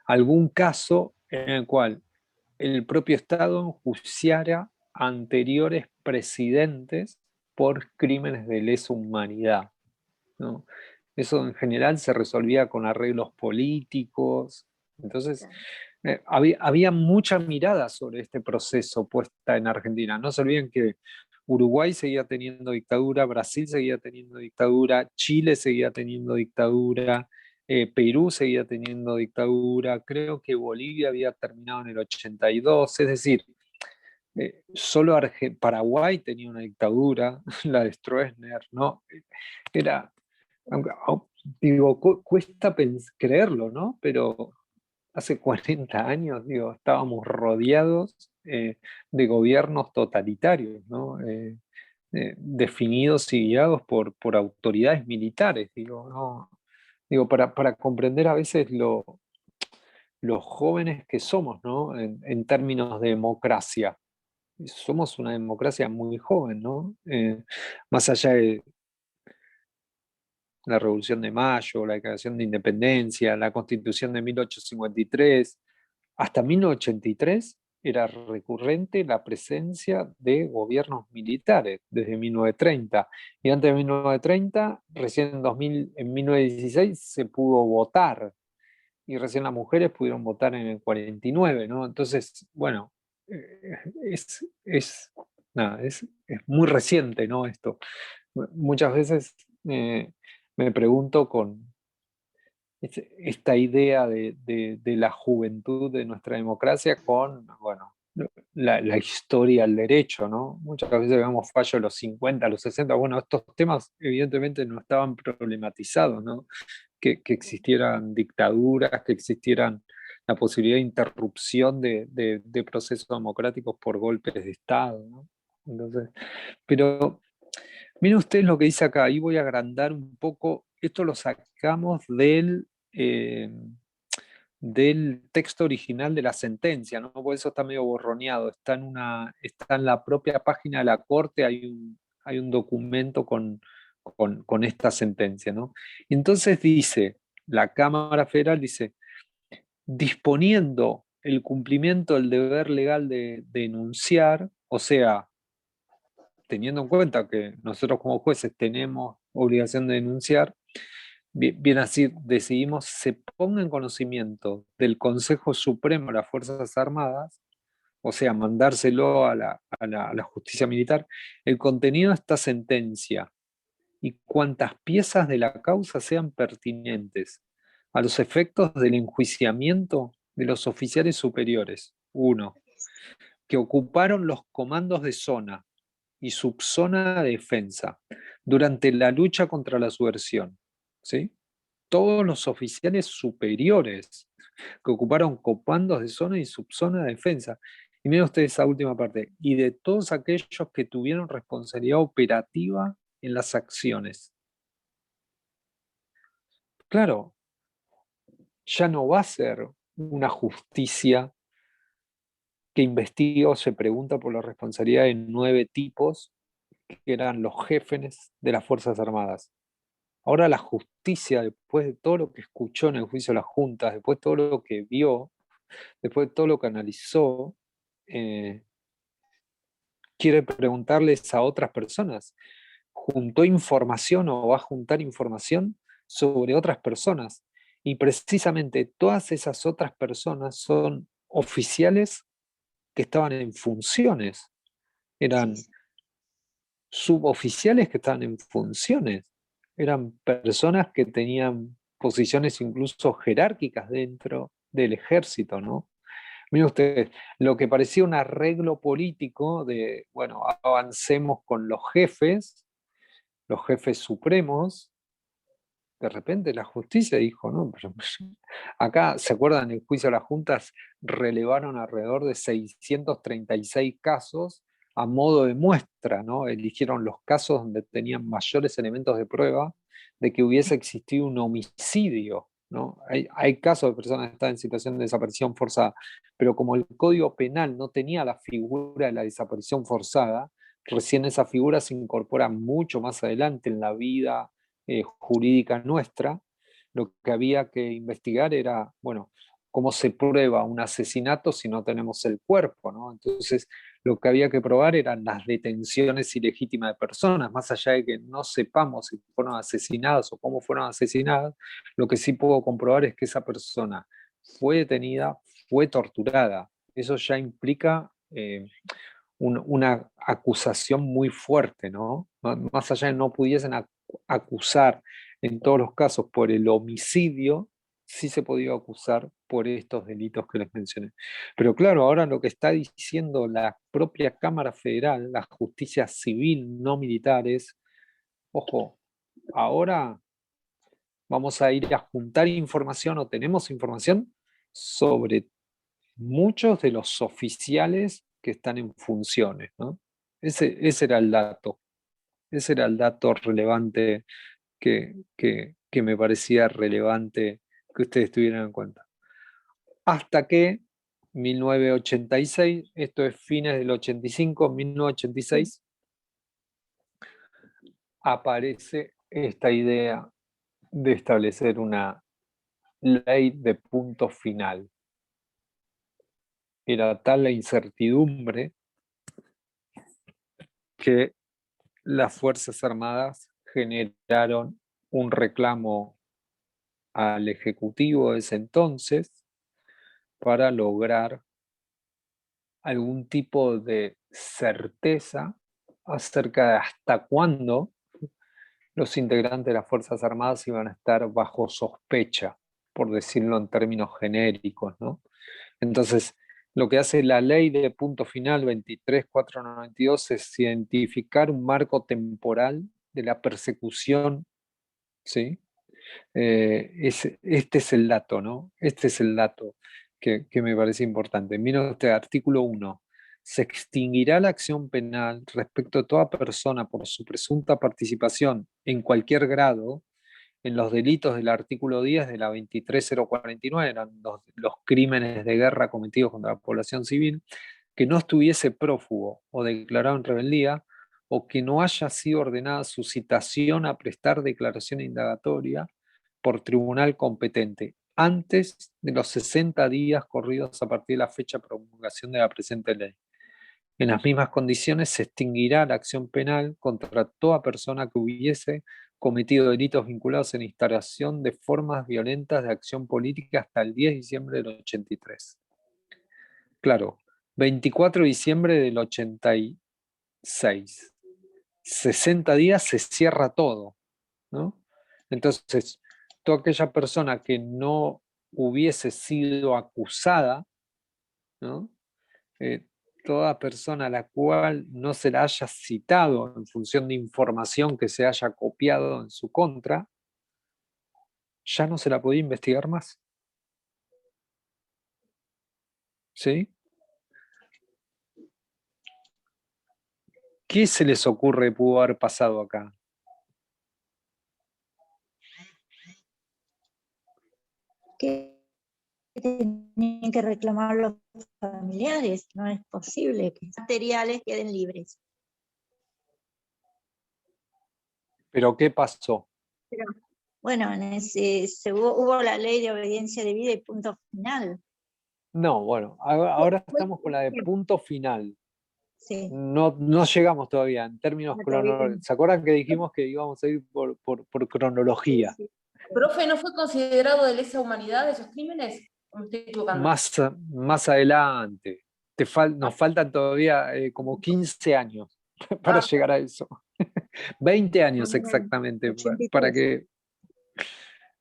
algún caso en el cual el propio Estado enjuiciara a anteriores presidentes por crímenes de lesa humanidad, ¿no? Eso en general se resolvía con arreglos políticos. Entonces, había mucha mirada sobre este proceso puesta en Argentina. No se olviden que Uruguay seguía teniendo dictadura, Brasil seguía teniendo dictadura, Chile seguía teniendo dictadura, Perú seguía teniendo dictadura, creo que Bolivia había terminado en el 82, es decir, solo Paraguay tenía una dictadura, la de Stroessner, ¿no? Era, digo, cuesta creerlo, ¿no? Pero hace 40 años, digo, estábamos rodeados de gobiernos totalitarios, ¿no? Definidos y guiados por autoridades militares, digo, ¿no? Digo, para comprender a veces los jóvenes que somos, ¿no? En términos de democracia. Somos una democracia muy joven, ¿no? Más allá de la Revolución de Mayo, la Declaración de Independencia, la Constitución de 1853, hasta 1983 era recurrente la presencia de gobiernos militares, desde 1930. Y antes de 1930, recién en 1916 se pudo votar, y recién las mujeres pudieron votar en el 49, ¿no? Entonces, bueno, nada, es muy reciente, ¿no? Esto. Muchas veces me pregunto con esta idea de la juventud de nuestra democracia con, bueno, la historia, el derecho, ¿no? Muchas veces vemos fallos a los 50, a los 60. Bueno, estos temas evidentemente no estaban problematizados, ¿no? Que existieran dictaduras, que existieran la posibilidad de interrupción de procesos democráticos por golpes de Estado, ¿no? Entonces, pero miren ustedes lo que dice acá, ahí voy a agrandar un poco, esto lo sacamos del texto original de la sentencia, ¿no? Por eso está medio borroneado, está en la propia página de la Corte, hay un documento con esta sentencia, ¿no? Y entonces dice, la Cámara Federal dice, disponiendo el cumplimiento del deber legal de denunciar, o sea, teniendo en cuenta que nosotros como jueces tenemos obligación de denunciar, bien así decidimos se ponga en conocimiento del Consejo Supremo de las Fuerzas Armadas, o sea, mandárselo a la justicia militar, el contenido de esta sentencia y cuantas piezas de la causa sean pertinentes a los efectos del enjuiciamiento de los oficiales superiores. 1. Que ocuparon los comandos de zona y subzona de defensa durante la lucha contra la subversión. ¿Sí? Todos los oficiales superiores que ocuparon comandos de zona y subzona de defensa. Y miren ustedes esa última parte. Y de todos aquellos que tuvieron responsabilidad operativa en las acciones. Claro, ya no va a ser una justicia que investiga o se pregunta por la responsabilidad de 9 tipos que eran los jefes de las Fuerzas Armadas. Ahora la justicia, después de todo lo que escuchó en el juicio de las juntas, después de todo lo que vio, después de todo lo que analizó, quiere preguntarles a otras personas. ¿Juntó información o va a juntar información sobre otras personas? Y precisamente todas esas otras personas son oficiales que estaban en funciones. Eran suboficiales que estaban en funciones. Eran personas que tenían posiciones incluso jerárquicas dentro del ejército, ¿no? Miren ustedes, lo que parecía un arreglo político de, bueno, avancemos con los jefes supremos, de repente la justicia dijo, no, pero acá, ¿se acuerdan? En el juicio de las juntas relevaron alrededor de 636 casos a modo de muestra, ¿no? Eligieron los casos donde tenían mayores elementos de prueba de que hubiese existido un homicidio, ¿no? Hay casos de personas que están en situación de desaparición forzada, pero como el Código Penal no tenía la figura de la desaparición forzada, recién esa figura se incorpora mucho más adelante en la vida jurídica nuestra. Lo que había que investigar era, bueno, cómo se prueba un asesinato si no tenemos el cuerpo, ¿no? Entonces, lo que había que probar eran las detenciones ilegítimas de personas, más allá de que no sepamos si fueron asesinadas o cómo fueron asesinadas, lo que sí puedo comprobar es que esa persona fue detenida, fue torturada. Eso ya implica una acusación muy fuerte, ¿no? Más allá de no pudiesen acusar en todos los casos por el homicidio, sí se podía acusar por estos delitos que les mencioné. Pero claro, ahora lo que está diciendo la propia Cámara Federal, la justicia civil no militar, es, ojo, ahora vamos a ir a juntar información o tenemos información sobre muchos de los oficiales que están en funciones, ¿no? Ese era el dato. Ese era el dato relevante que me parecía relevante que ustedes tuvieran en cuenta. Hasta que 1986, esto es fines del 85, 1986, aparece esta idea de establecer una ley de punto final. Era tal la incertidumbre que las Fuerzas Armadas generaron un reclamo al Ejecutivo de ese entonces para lograr algún tipo de certeza acerca de hasta cuándo los integrantes de las Fuerzas Armadas iban a estar bajo sospecha, por decirlo en términos genéricos, ¿no? Entonces, lo que hace la ley de punto final 23492 es identificar un marco temporal de la persecución, ¿sí? Este es el dato, ¿no? Este es el dato que me parece importante. Miren este artículo 1. Se extinguirá la acción penal respecto a toda persona por su presunta participación en cualquier grado en los delitos del artículo 10 de la 23049, eran los crímenes de guerra cometidos contra la población civil, que no estuviese prófugo o declarado en rebeldía, o que no haya sido ordenada su citación a prestar declaración indagatoria por tribunal competente antes de los 60 días corridos a partir de la fecha de promulgación de la presente ley. En las mismas condiciones se extinguirá la acción penal contra toda persona que hubiese cometido delitos vinculados en instalación de formas violentas de acción política hasta el 10 de diciembre del 83. Claro, 24 de diciembre del 86. 60 días se cierra todo, ¿no? Entonces, toda aquella persona que no hubiese sido acusada, ¿no? Toda persona a la cual no se la haya citado en función de información que se haya copiado en su contra, ya no se la podía investigar más. ¿Sí? ¿Qué se les ocurre que pudo haber pasado acá? Que tienen que reclamar los familiares, no es posible que materiales queden libres. ¿Pero qué pasó? Pero, bueno, hubo la ley de obediencia debida y punto final. No, bueno, ahora estamos con la de punto final. Sí. No llegamos todavía en términos cronológicos. ¿Se acuerdan que dijimos que íbamos a ir por cronología? Sí, sí. Profe, ¿no fue considerado de lesa humanidad esos crímenes? ¿O me estoy equivocando? Más adelante. Nos faltan todavía como 15 años para llegar a eso. 20 años exactamente. 83. Para que...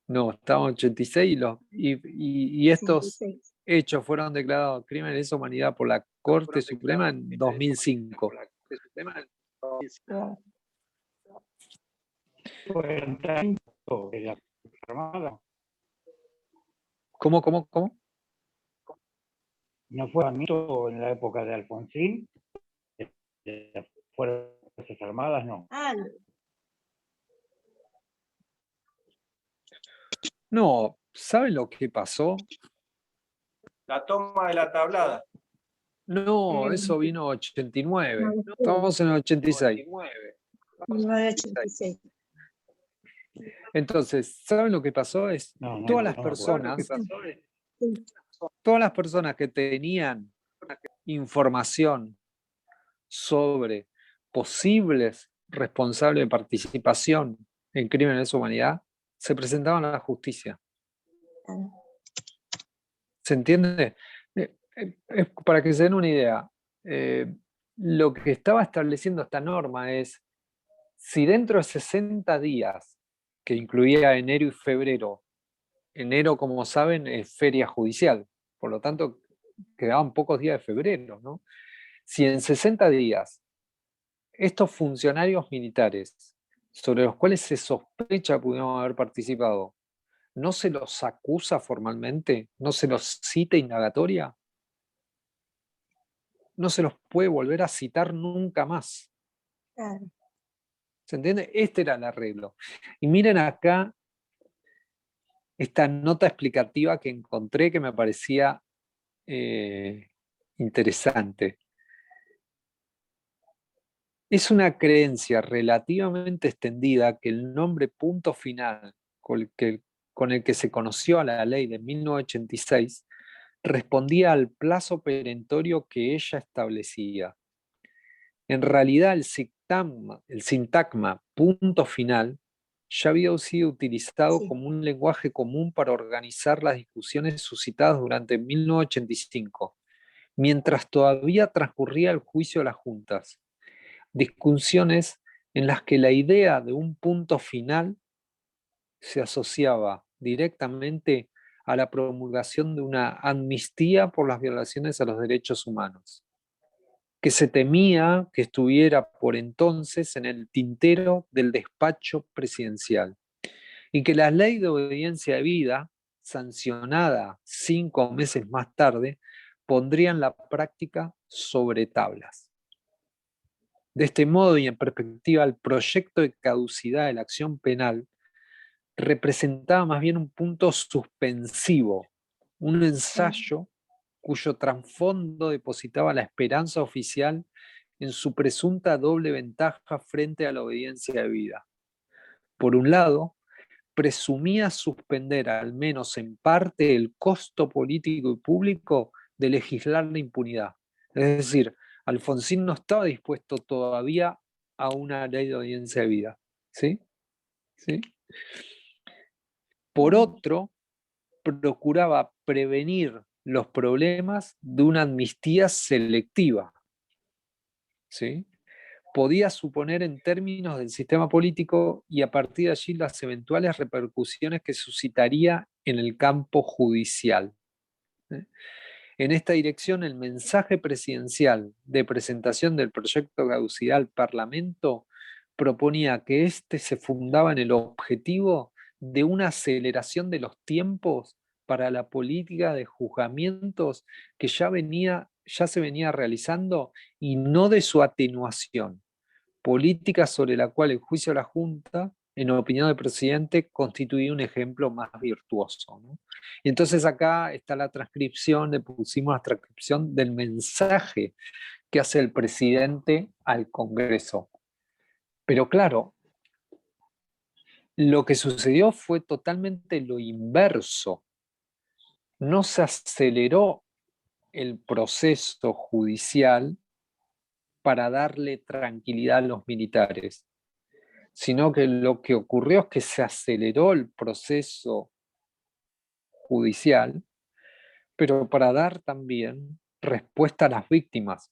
No, estábamos en 86 y estos 86. hechos fueron declarados crímenes de lesa humanidad por la Corte Suprema en 2005. Wow. Fue el tratamiento de la Fuerza Armada. ¿Cómo? No fue tratamiento en la época de Alfonsín, de las Fuerzas Armadas, no. No, ¿saben lo que pasó? La toma de la tablada. No, eso vino 89. Estamos en el 86. 1986. Entonces, ¿saben lo que pasó? Es todas las personas que tenían información sobre posibles responsables de participación en crímenes de lesa humanidad se presentaban a la justicia. ¿Se entiende? Para que se den una idea, lo que estaba estableciendo esta norma es, si dentro de 60 días, que incluía enero y febrero, enero, como saben, es feria judicial, por lo tanto, quedaban pocos días de febrero, ¿no? Si en 60 días estos funcionarios militares, sobre los cuales se sospecha pudieron haber participado, no se los acusa formalmente, no se los cita indagatoria, no se los puede volver a citar nunca más. Claro. ¿Se entiende? Este era el arreglo. Y miren acá esta nota explicativa que encontré que me parecía interesante. Es una creencia relativamente extendida que el nombre punto final con el que se conoció a la ley de 1986 respondía al plazo perentorio que ella establecía. En realidad, el sintagma punto final ya había sido utilizado como un lenguaje común para organizar las discusiones suscitadas durante 1985, mientras todavía transcurría el juicio de las juntas. Discusiones en las que la idea de un punto final se asociaba directamente a la promulgación de una amnistía por las violaciones a los derechos humanos, que se temía que estuviera por entonces en el tintero del despacho presidencial, y que la ley de obediencia debida, sancionada 5 meses más tarde, pondría en la práctica sobre tablas. De este modo, y en perspectiva, el proyecto de caducidad de la acción penal representaba más bien un punto suspensivo, un ensayo cuyo trasfondo depositaba la esperanza oficial en su presunta doble ventaja frente a la obediencia debida. Por un lado, presumía suspender al menos en parte el costo político y público de legislar la impunidad. Es decir, Alfonsín no estaba dispuesto todavía a una ley de audiencia debida. ¿Sí? ¿Sí? Por otro, procuraba prevenir los problemas de una amnistía selectiva. ¿Sí? Podía suponer en términos del sistema político y a partir de allí las eventuales repercusiones que suscitaría en el campo judicial. En esta dirección, el mensaje presidencial de presentación del proyecto de caducidad al Parlamento proponía que éste se fundaba en el objetivo de una aceleración de los tiempos para la política de juzgamientos que ya se venía realizando y no de su atenuación, política sobre la cual el juicio de la Junta, en opinión del presidente, constituía un ejemplo más virtuoso, ¿no? Y entonces acá está la transcripción, le pusimos la transcripción del mensaje que hace el presidente al Congreso. Pero claro, lo que sucedió fue totalmente lo inverso. No se aceleró el proceso judicial para darle tranquilidad a los militares, sino que lo que ocurrió es que se aceleró el proceso judicial, pero para dar también respuesta a las víctimas,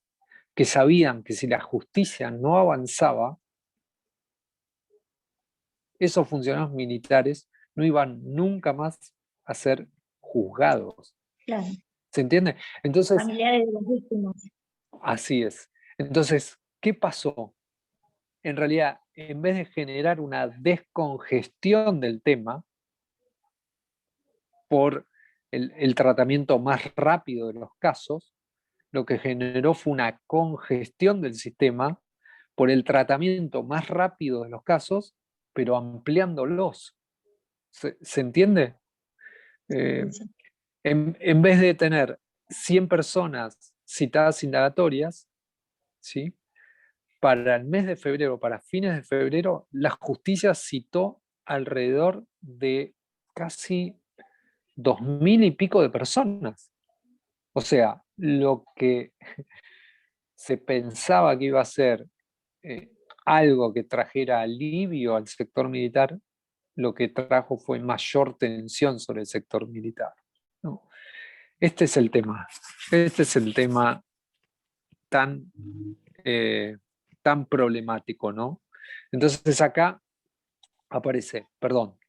que sabían que si la justicia no avanzaba, esos funcionarios militares no iban nunca más a ser juzgados. Claro. ¿Se entiende? Entonces, Familiares de las víctimas. así es. Entonces, ¿qué pasó? En realidad, en vez de generar una descongestión del tema por el tratamiento más rápido de los casos, lo que generó fue una congestión del sistema por el tratamiento más rápido de los casos, pero ampliándolos. ¿Se entiende? En vez de tener 100 personas citadas indagatorias, ¿sí? Para el mes de febrero, para fines de febrero, la justicia citó alrededor de casi 2000 y pico de personas. O sea, lo que se pensaba que iba a ser algo que trajera alivio al sector militar, lo que trajo fue mayor tensión sobre el sector militar, ¿no? Este es el tema tan tan problemático, ¿no? Entonces acá aparece,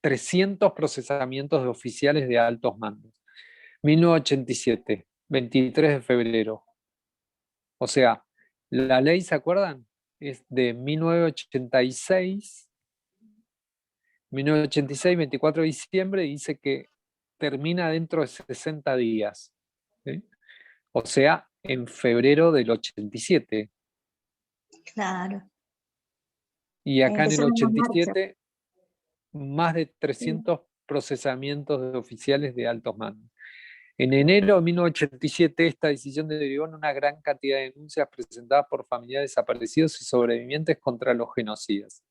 300 procesamientos de oficiales de altos mandos. 1987, 23 de febrero. O sea, la ley, ¿se acuerdan? Es de 1986, 24 de diciembre, y dice que termina dentro de 60 días. ¿Sí? O sea, en febrero del 87. Claro. Y acá en el Empezaron las marchas. 87, más de 300 procesamientos de oficiales de altos mandos. En enero de 1987, esta decisión derivó en una gran cantidad de denuncias presentadas por familiares desaparecidos y sobrevivientes contra los genocidas.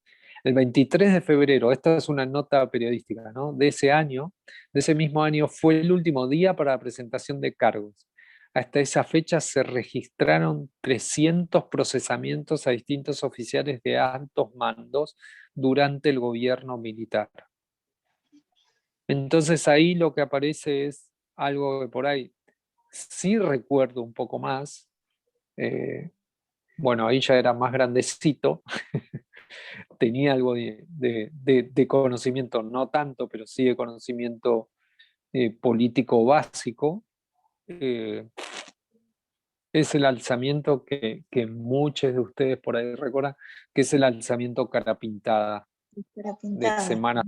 El 23 de febrero, esta es una nota periodística, ¿no?, de ese año, de ese mismo año, fue el último día para la presentación de cargos. Hasta esa fecha se registraron 300 procesamientos a distintos oficiales de altos mandos durante el gobierno militar. Entonces ahí lo que aparece es algo que por ahí sí recuerdo un poco más. Bueno, ahí ya era más grandecito, tenía algo de conocimiento, no tanto, pero sí de conocimiento político básico. Es el alzamiento que muchos de ustedes por ahí recuerdan, que es el alzamiento Cara Pintada de Semana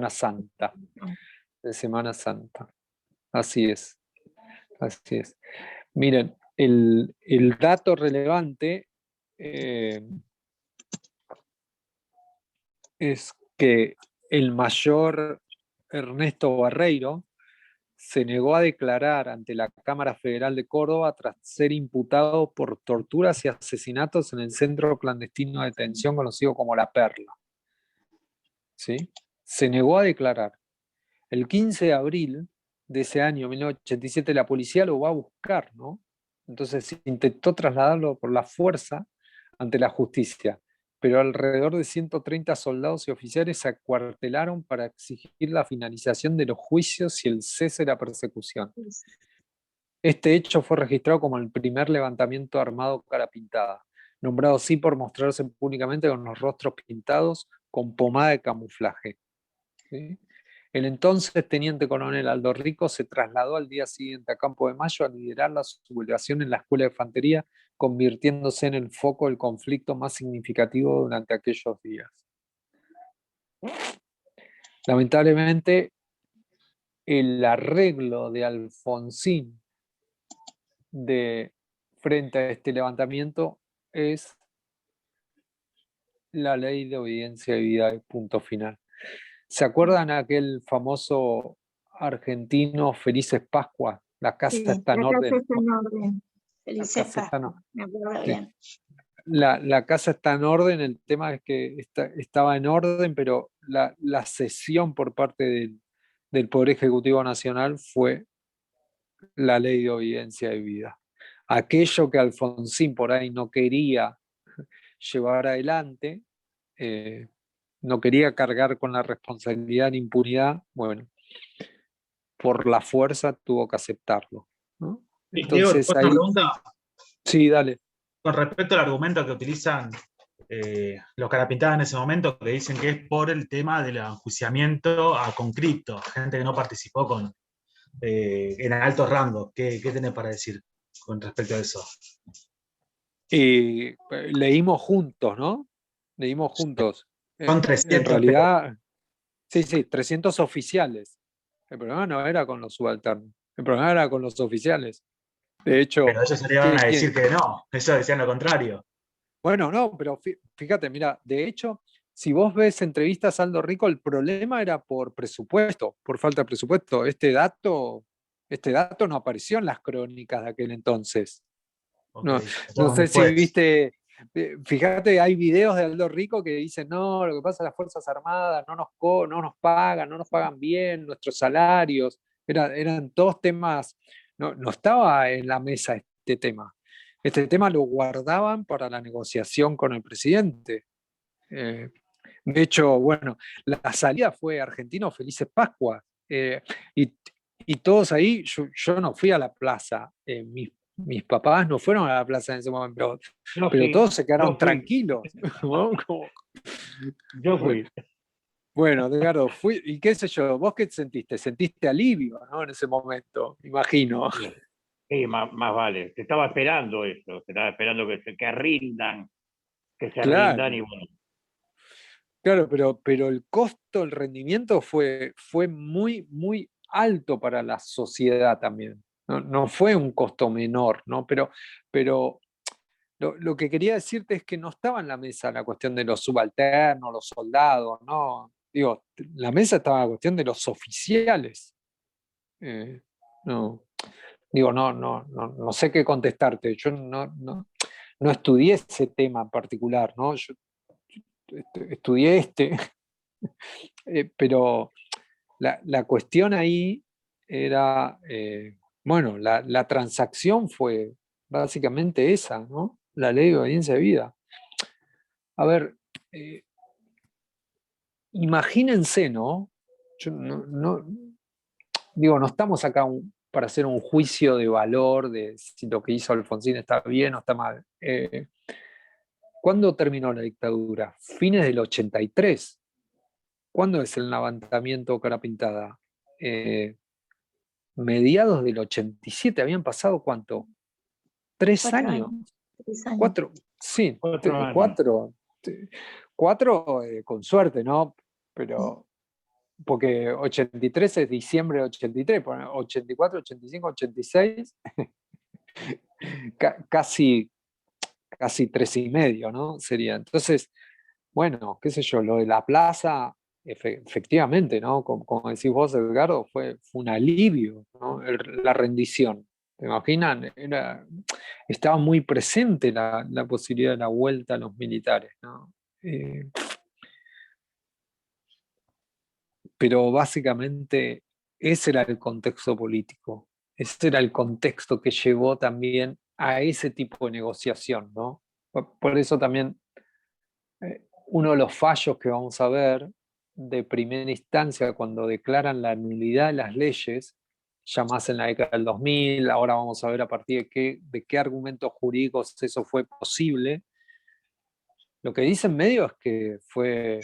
Santa. De Semana Santa. Así es. Así es. Miren, el dato relevante es que el mayor Ernesto Barreiro se negó a declarar ante la Cámara Federal de Córdoba tras ser imputado por torturas y asesinatos en el centro clandestino de detención conocido como La Perla. ¿Sí? Se negó a declarar. El 15 de abril de ese año, 1987, la policía lo va a buscar, ¿no? Entonces intentó trasladarlo por la fuerza ante la justicia, pero alrededor de 130 soldados y oficiales se acuartelaron para exigir la finalización de los juicios y el cese de la persecución. Este hecho fue registrado como el primer levantamiento armado Cara Pintada, nombrado así por mostrarse públicamente con los rostros pintados con pomada de camuflaje. ¿Sí? El entonces teniente coronel Aldo Rico se trasladó al día siguiente a Campo de Mayo a liderar la sublevación en la Escuela de Infantería, convirtiéndose en el foco del conflicto más significativo durante aquellos días. Lamentablemente, el arreglo de Alfonsín frente a este levantamiento es la ley de obediencia debida y punto final. ¿Se acuerdan aquel famoso argentino Felices Pascua? La casa está en orden. La casa está en orden. Felices Pascua, me acuerdo bien. La casa está en orden, el tema es que estaba en orden, pero la cesión por parte del Poder Ejecutivo Nacional fue la ley de obediencia debida. Aquello que Alfonsín por ahí no quería llevar adelante, no quería cargar con la responsabilidad de impunidad, bueno, por la fuerza tuvo que aceptarlo, ¿no? Entonces, Diego, ¿puedo hacer una pregunta? Sí, dale. Con respecto al argumento que utilizan los Carapintadas en ese momento, que dicen que es por el tema del enjuiciamiento a conscriptos, gente que no participó en altos rangos. ¿Qué tenés para decir con respecto a eso? Leímos juntos, ¿no? Leímos juntos. Son 300. En realidad, sí, 300 oficiales. El problema no era con los subalternos, el problema era con los oficiales. De hecho, pero ellos salieron a decir que no, ellos decían lo contrario. Bueno, no, pero fíjate, mira, de hecho, si vos ves entrevistas a Aldo Rico, el problema era por presupuesto, por falta de presupuesto. Este dato no apareció en las crónicas de aquel entonces. Okay, no sé si viste, fíjate, hay videos de Aldo Rico que dicen, no, lo que pasa es las Fuerzas Armadas no nos pagan bien, nuestros salarios, eran todos temas, no estaba en la mesa este tema. Este tema lo guardaban para la negociación con el presidente. De hecho, bueno, la salida fue Argentinos Felices Pascua. Y todos ahí, yo no fui a la plaza. mis papás no fueron a la plaza en ese momento, Yo pero sí, todos se quedaron yo fui, tranquilos. ¿No? yo fui. Bueno, Edgardo, y qué sé yo, ¿vos qué sentiste? Sentiste alivio, ¿no? En ese momento, imagino. Sí, sí, más vale. Se estaba esperando eso, se estaba esperando que rindan, que se rindan y Claro, bueno. claro, pero el costo, el rendimiento fue muy, muy alto para la sociedad también. No fue un costo menor, ¿no? Pero lo que quería decirte es que no estaba en la mesa la cuestión de los subalternos, los soldados, ¿no? Digo, la mesa estaba la cuestión de los oficiales. No, digo, no sé qué contestarte. Yo no estudié ese tema en particular, ¿no? Yo estudié este, pero la cuestión ahí era, bueno, la transacción fue básicamente esa, ¿no? La ley de obediencia de vida. A ver, eh, imagínense, ¿no? Yo digo, no estamos acá para hacer un juicio de valor de si lo que hizo Alfonsín está bien o está mal. ¿Cuándo terminó la dictadura? Fines del 83. ¿Cuándo es el levantamiento cara pintada? Mediados del 87. ¿Habían pasado cuánto? 3 años. 3 años. 4, sí, 4 años. 4 con suerte, ¿no? Pero, porque 83 es diciembre de 83, 84, 85, 86, casi 3 y medio, ¿no? Sería. Entonces, bueno, qué sé yo, lo de la plaza, efectivamente, ¿no? Como decís vos, Edgardo, fue un alivio, ¿no? La rendición. ¿Te imaginan? Estaba muy presente la posibilidad de la vuelta a los militares, ¿no? Pero básicamente ese era el contexto político, ese era el contexto que llevó también a ese tipo de negociación, ¿no? Por eso también uno de los fallos que vamos a ver de primera instancia cuando declaran la nulidad de las leyes, ya más en la década del 2000, ahora vamos a ver a partir de qué argumentos jurídicos eso fue posible. Lo que dice en medio es que fue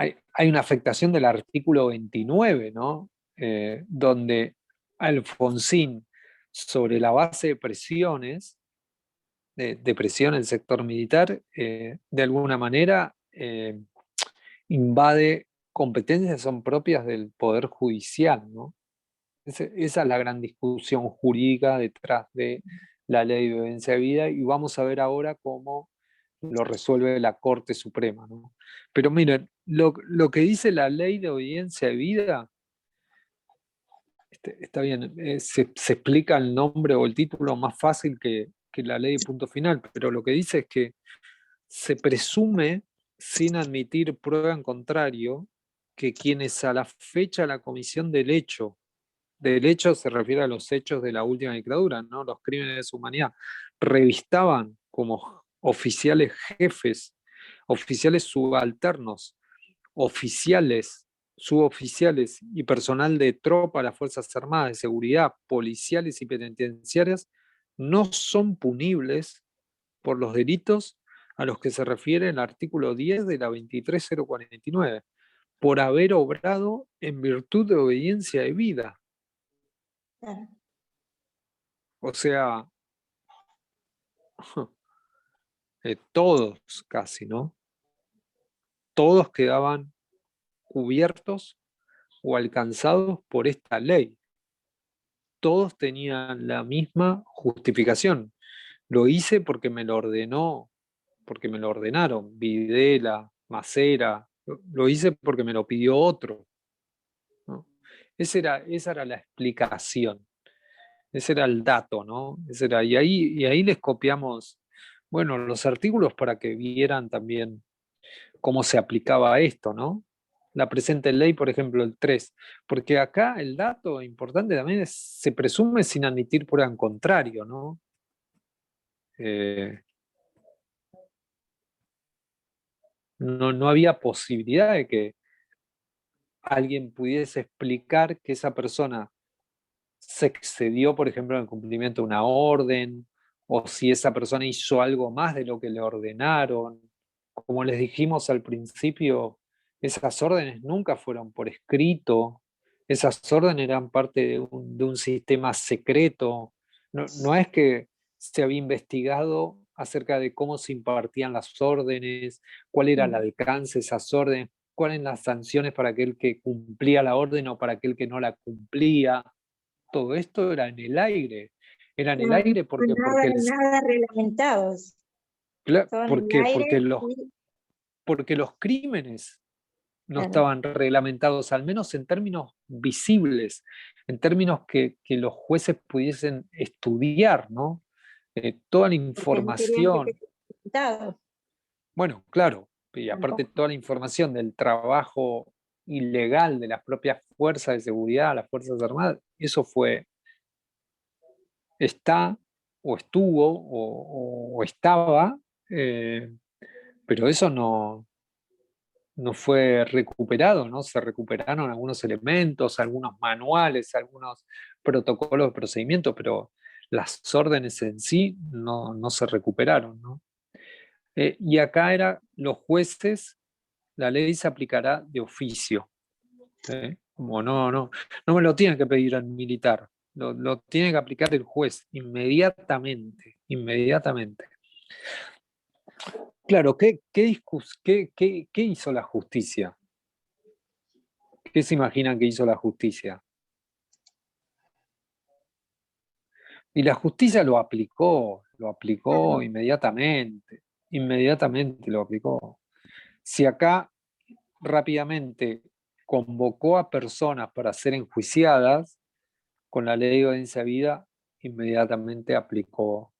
hay una afectación del artículo 29, ¿no? Donde Alfonsín, sobre la base de presiones, de presión en el sector militar, de alguna manera invade competencias que son propias del Poder Judicial, ¿no? Esa es la gran discusión jurídica detrás de la ley de obediencia de vida y vamos a ver ahora cómo lo resuelve la Corte Suprema, ¿no? Pero miren, lo que dice la ley de obediencia de vida, está bien, se explica el nombre o el título más fácil que la ley de punto final, pero lo que dice es que se presume, sin admitir prueba en contrario, que quienes a la fecha de la comisión del hecho se refiere a los hechos de la última dictadura, ¿no? Los crímenes de su humanidad, revistaban como oficiales jefes, oficiales subalternos, oficiales, suboficiales y personal de tropa, las Fuerzas Armadas, de seguridad, policiales y penitenciarias, no son punibles por los delitos a los que se refiere el artículo 10 de la 23049, por haber obrado en virtud de obediencia de vida. Claro. O sea, todos casi, ¿no? Todos quedaban cubiertos o alcanzados por esta ley. Todos tenían la misma justificación. Lo hice porque me lo ordenó, porque me lo ordenaron. Videla, Macera, lo hice porque me lo pidió otro, ¿no? Esa era la explicación. Ese era el dato, ¿no? Y ahí les copiamos, bueno, los artículos para que vieran también cómo se aplicaba esto, ¿no? La presente ley, por ejemplo, el 3, porque acá el dato importante también es, se presume sin admitir prueba en contrario, ¿no? No había posibilidad de que alguien pudiese explicar que esa persona se excedió, por ejemplo, en el cumplimiento de una orden, o si esa persona hizo algo más de lo que le ordenaron. Como les dijimos al principio, esas órdenes nunca fueron por escrito, esas órdenes eran parte de un sistema secreto. No es que se había investigado acerca de cómo se impartían las órdenes, cuál era el alcance de esas órdenes, cuáles eran las sanciones para aquel que cumplía la orden o para aquel que no la cumplía. Todo esto era en el aire. Era en el aire porque Nada reglamentados. porque los crímenes no Claro. estaban reglamentados, al menos en términos visibles, en términos que los jueces pudiesen estudiar, ¿no? Toda la información. Bueno, claro, y aparte toda la información del trabajo ilegal de las propias fuerzas de seguridad, las Fuerzas Armadas, eso está o estuvo o estaba, pero eso no fue recuperado, ¿no? Se recuperaron algunos elementos, algunos manuales, algunos protocolos de procedimiento, pero las órdenes en sí no se recuperaron, ¿no? Y acá era los jueces, la ley se aplicará de oficio. Como no me lo tiene que pedir el militar, lo tiene que aplicar el juez inmediatamente. Claro, ¿qué hizo la justicia? ¿Qué se imaginan que hizo la justicia? Y la justicia lo aplicó inmediatamente lo aplicó. Si acá rápidamente convocó a personas para ser enjuiciadas, con la ley de audiencia de vida, inmediatamente aplicó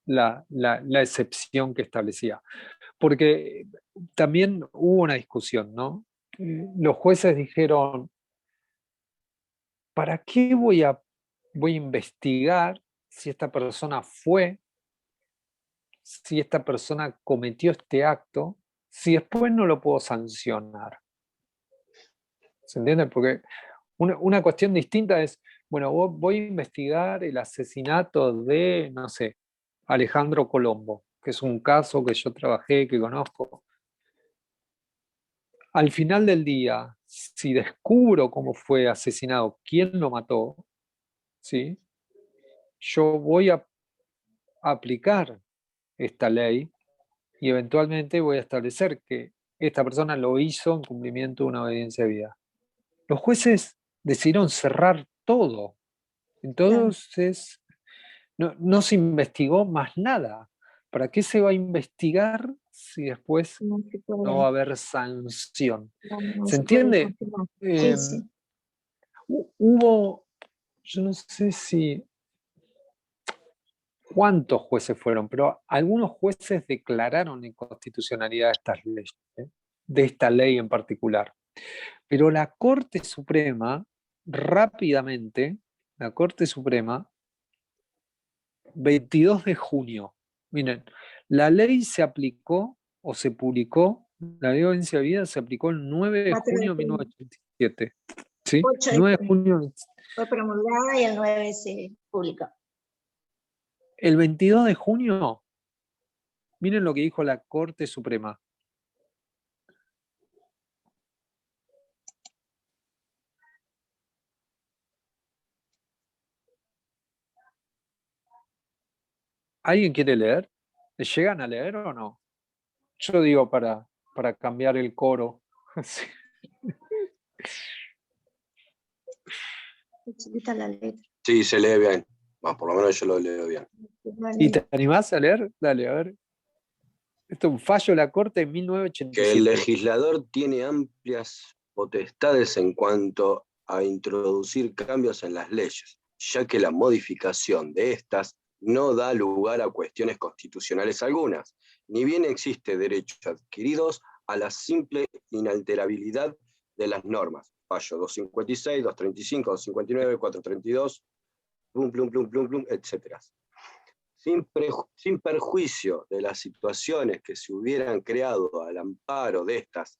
la excepción que establecía. Porque también hubo una discusión, ¿no? Los jueces dijeron, ¿para qué voy a investigar si esta persona si esta persona cometió este acto, si después no lo puedo sancionar? ¿Se entiende? Porque una cuestión distinta es, bueno, voy a investigar el asesinato de, no sé, Alejandro Colombo, que es un caso que yo trabajé, que conozco. Al final del día, si descubro cómo fue asesinado, quién lo mató, ¿sí? Yo voy a aplicar esta ley y eventualmente voy a establecer que esta persona lo hizo en cumplimiento de una obediencia de vida. Los jueces decidieron cerrar todo. Entonces, no se investigó más nada. ¿Para qué se va a investigar si después no va a haber sanción? ¿Se entiende? Sí. Hubo, yo no sé si cuántos jueces fueron, pero algunos jueces declararon inconstitucionalidad de estas leyes, de esta ley en particular. Pero la Corte Suprema, rápidamente, 22 de junio, miren, la ley se aplicó o se publicó, la ley de audiencia de vida se aplicó el 9 de junio de 1987. ¿Sí? 9 de junio. Fue promulgada y el 9 se publicó. El 22 de junio, miren lo que dijo la Corte Suprema. ¿Alguien quiere leer? ¿Llegan a leer o no? Yo digo para cambiar el coro. Sí. Chiquita la letra. Sí, se lee bien. Bueno, por lo menos yo lo leo bien. ¿Y te animás a leer? Dale, a ver. Esto es un fallo de la Corte de 1987. Que el legislador tiene amplias potestades en cuanto a introducir cambios en las leyes, ya que la modificación de estas no da lugar a cuestiones constitucionales algunas, ni bien existe derechos adquiridos a la simple inalterabilidad de las normas. Fallo 256, 235, 259, 432, etc. Sin perjuicio de las situaciones que se hubieran creado al amparo de estas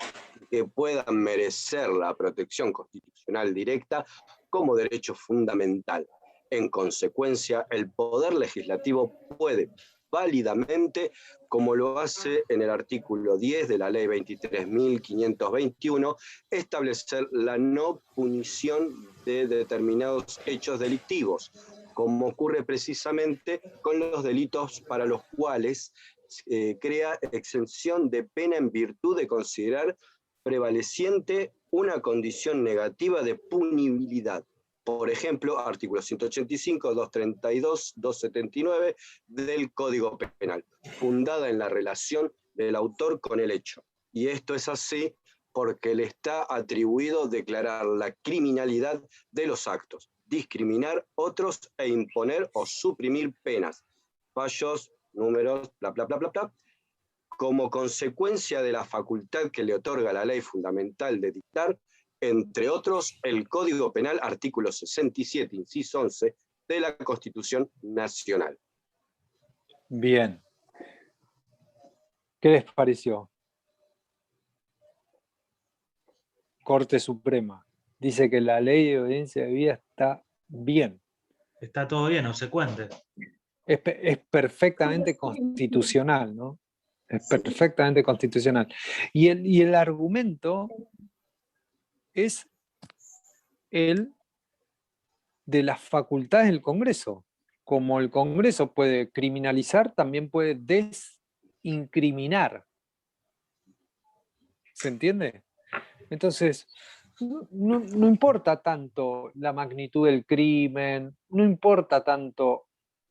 que puedan merecer la protección constitucional directa como derecho fundamental. En consecuencia, el Poder Legislativo puede válidamente, como lo hace en el artículo 10 de la Ley 23.521, establecer la no punición de determinados hechos delictivos, como ocurre precisamente con los delitos para los cuales crea exención de pena en virtud de considerar prevaleciente una condición negativa de punibilidad. Por ejemplo, artículos 185, 232, 279 del Código Penal, fundada en la relación del autor con el hecho. Y esto es así porque le está atribuido declarar la criminalidad de los actos, discriminar otros e imponer o suprimir penas, fallos, números, bla, bla, bla, bla, bla, como consecuencia de la facultad que le otorga la ley fundamental de dictar, entre otros, el Código Penal, artículo 67, inciso 11, de la Constitución Nacional. Bien. ¿Qué les pareció? Corte Suprema dice que la ley de obediencia de vida está bien. Está todo bien, obsecuente. Es perfectamente constitucional, ¿no? Es perfectamente constitucional. Y el argumento es el de las facultades del Congreso. Como el Congreso puede criminalizar, también puede desincriminar. ¿Se entiende? Entonces, no importa tanto la magnitud del crimen, no importa tanto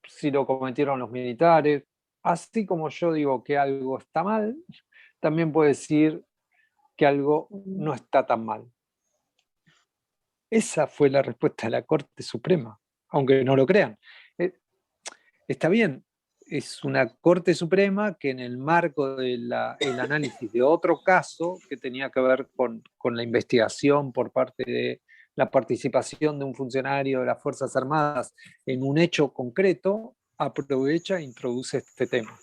si lo cometieron los militares. Así como yo digo que algo está mal, también puedo decir que algo no está tan mal. Esa fue la respuesta de la Corte Suprema, aunque no lo crean. Está bien, es una Corte Suprema que en el marco del análisis de otro caso que tenía que ver con la investigación por parte de la participación de un funcionario de las Fuerzas Armadas en un hecho concreto, aprovecha e introduce este tema.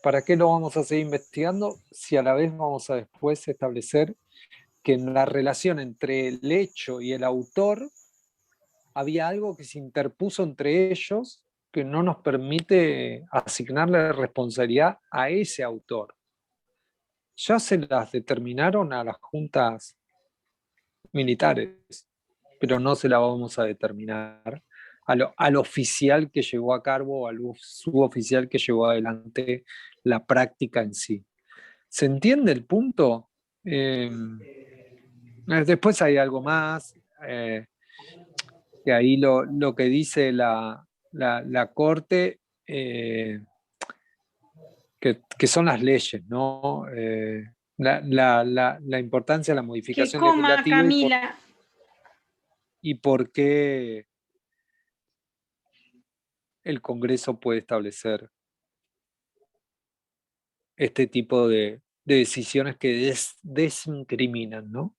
¿Para qué lo vamos a seguir investigando si a la vez vamos a después establecer que en la relación entre el hecho y el autor había algo que se interpuso entre ellos que no nos permite asignarle responsabilidad a ese autor? Ya se las determinaron a las juntas militares, pero no se la vamos a determinar al oficial que llevó a cabo o al suboficial que llevó adelante la práctica en sí. ¿Se entiende el punto? Después hay algo más, que ahí lo que dice la Corte, que son las leyes, ¿no? La importancia de la modificación Que coma, legislativa Camila. y por qué el Congreso puede establecer este tipo de decisiones que desincriminan, ¿no?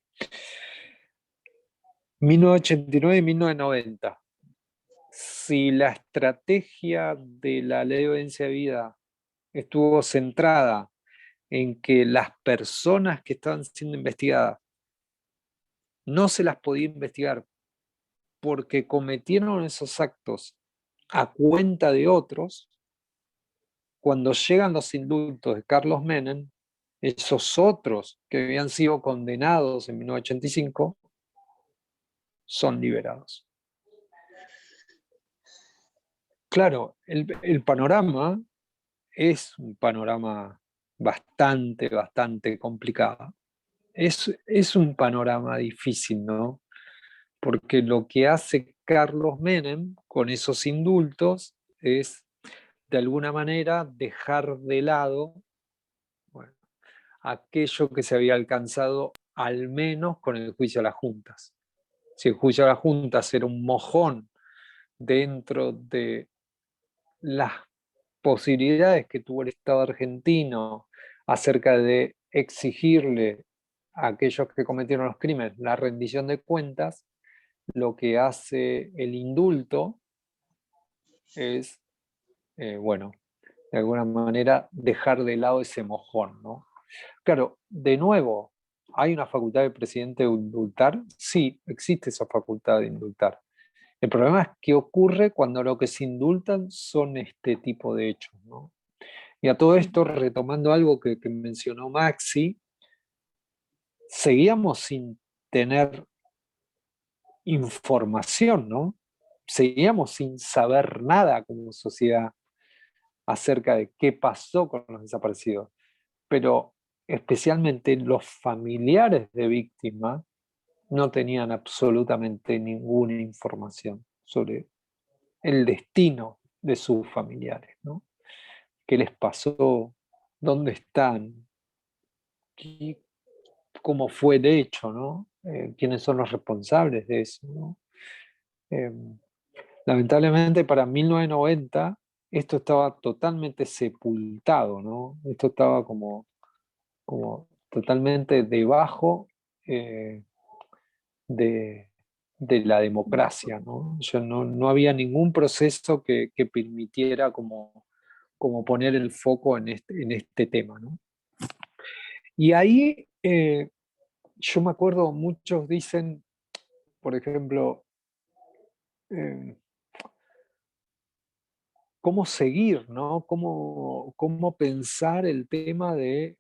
1989 y 1990. Si la estrategia de la ley de obediencia de vida estuvo centrada en que las personas que estaban siendo investigadas no se las podía investigar porque cometieron esos actos a cuenta de otros, cuando llegan los indultos de Carlos Menem, esos otros que habían sido condenados en 1985 son liberados. Claro, el panorama es un panorama bastante complicado. Es un panorama difícil, ¿no? Porque lo que hace Carlos Menem con esos indultos es, de alguna manera, dejar de lado, bueno, aquello que se había alcanzado al menos con el juicio a las juntas. Si el juicio a las juntas era un mojón dentro de las posibilidades que tuvo el Estado argentino acerca de exigirle a aquellos que cometieron los crímenes la rendición de cuentas, lo que hace el indulto es, bueno, de alguna manera dejar de lado ese mojón, ¿no? Claro, de nuevo, ¿Hay una facultad del presidente de indultar? Sí, existe esa facultad de indultar. El problema es qué ocurre cuando lo que se indultan son este tipo de hechos, ¿no? Y a todo esto, retomando algo que mencionó Maxi, seguíamos sin tener información, ¿no? Seguíamos sin saber nada como sociedad acerca de qué pasó con los desaparecidos. Pero especialmente los familiares de víctimas no tenían absolutamente ninguna información sobre el destino de sus familiares, ¿no? ¿Qué les pasó? ¿Dónde están? ¿Cómo fue el hecho, ¿no? ¿Quiénes son los responsables de eso, ¿no? Lamentablemente para 1990 esto estaba totalmente sepultado, ¿no? Esto estaba como totalmente debajo de la democracia, ¿no? No había ningún proceso que permitiera como poner el foco en este tema, ¿no? Y ahí yo me acuerdo, muchos dicen, por ejemplo, cómo seguir, ¿no? Cómo pensar el tema de,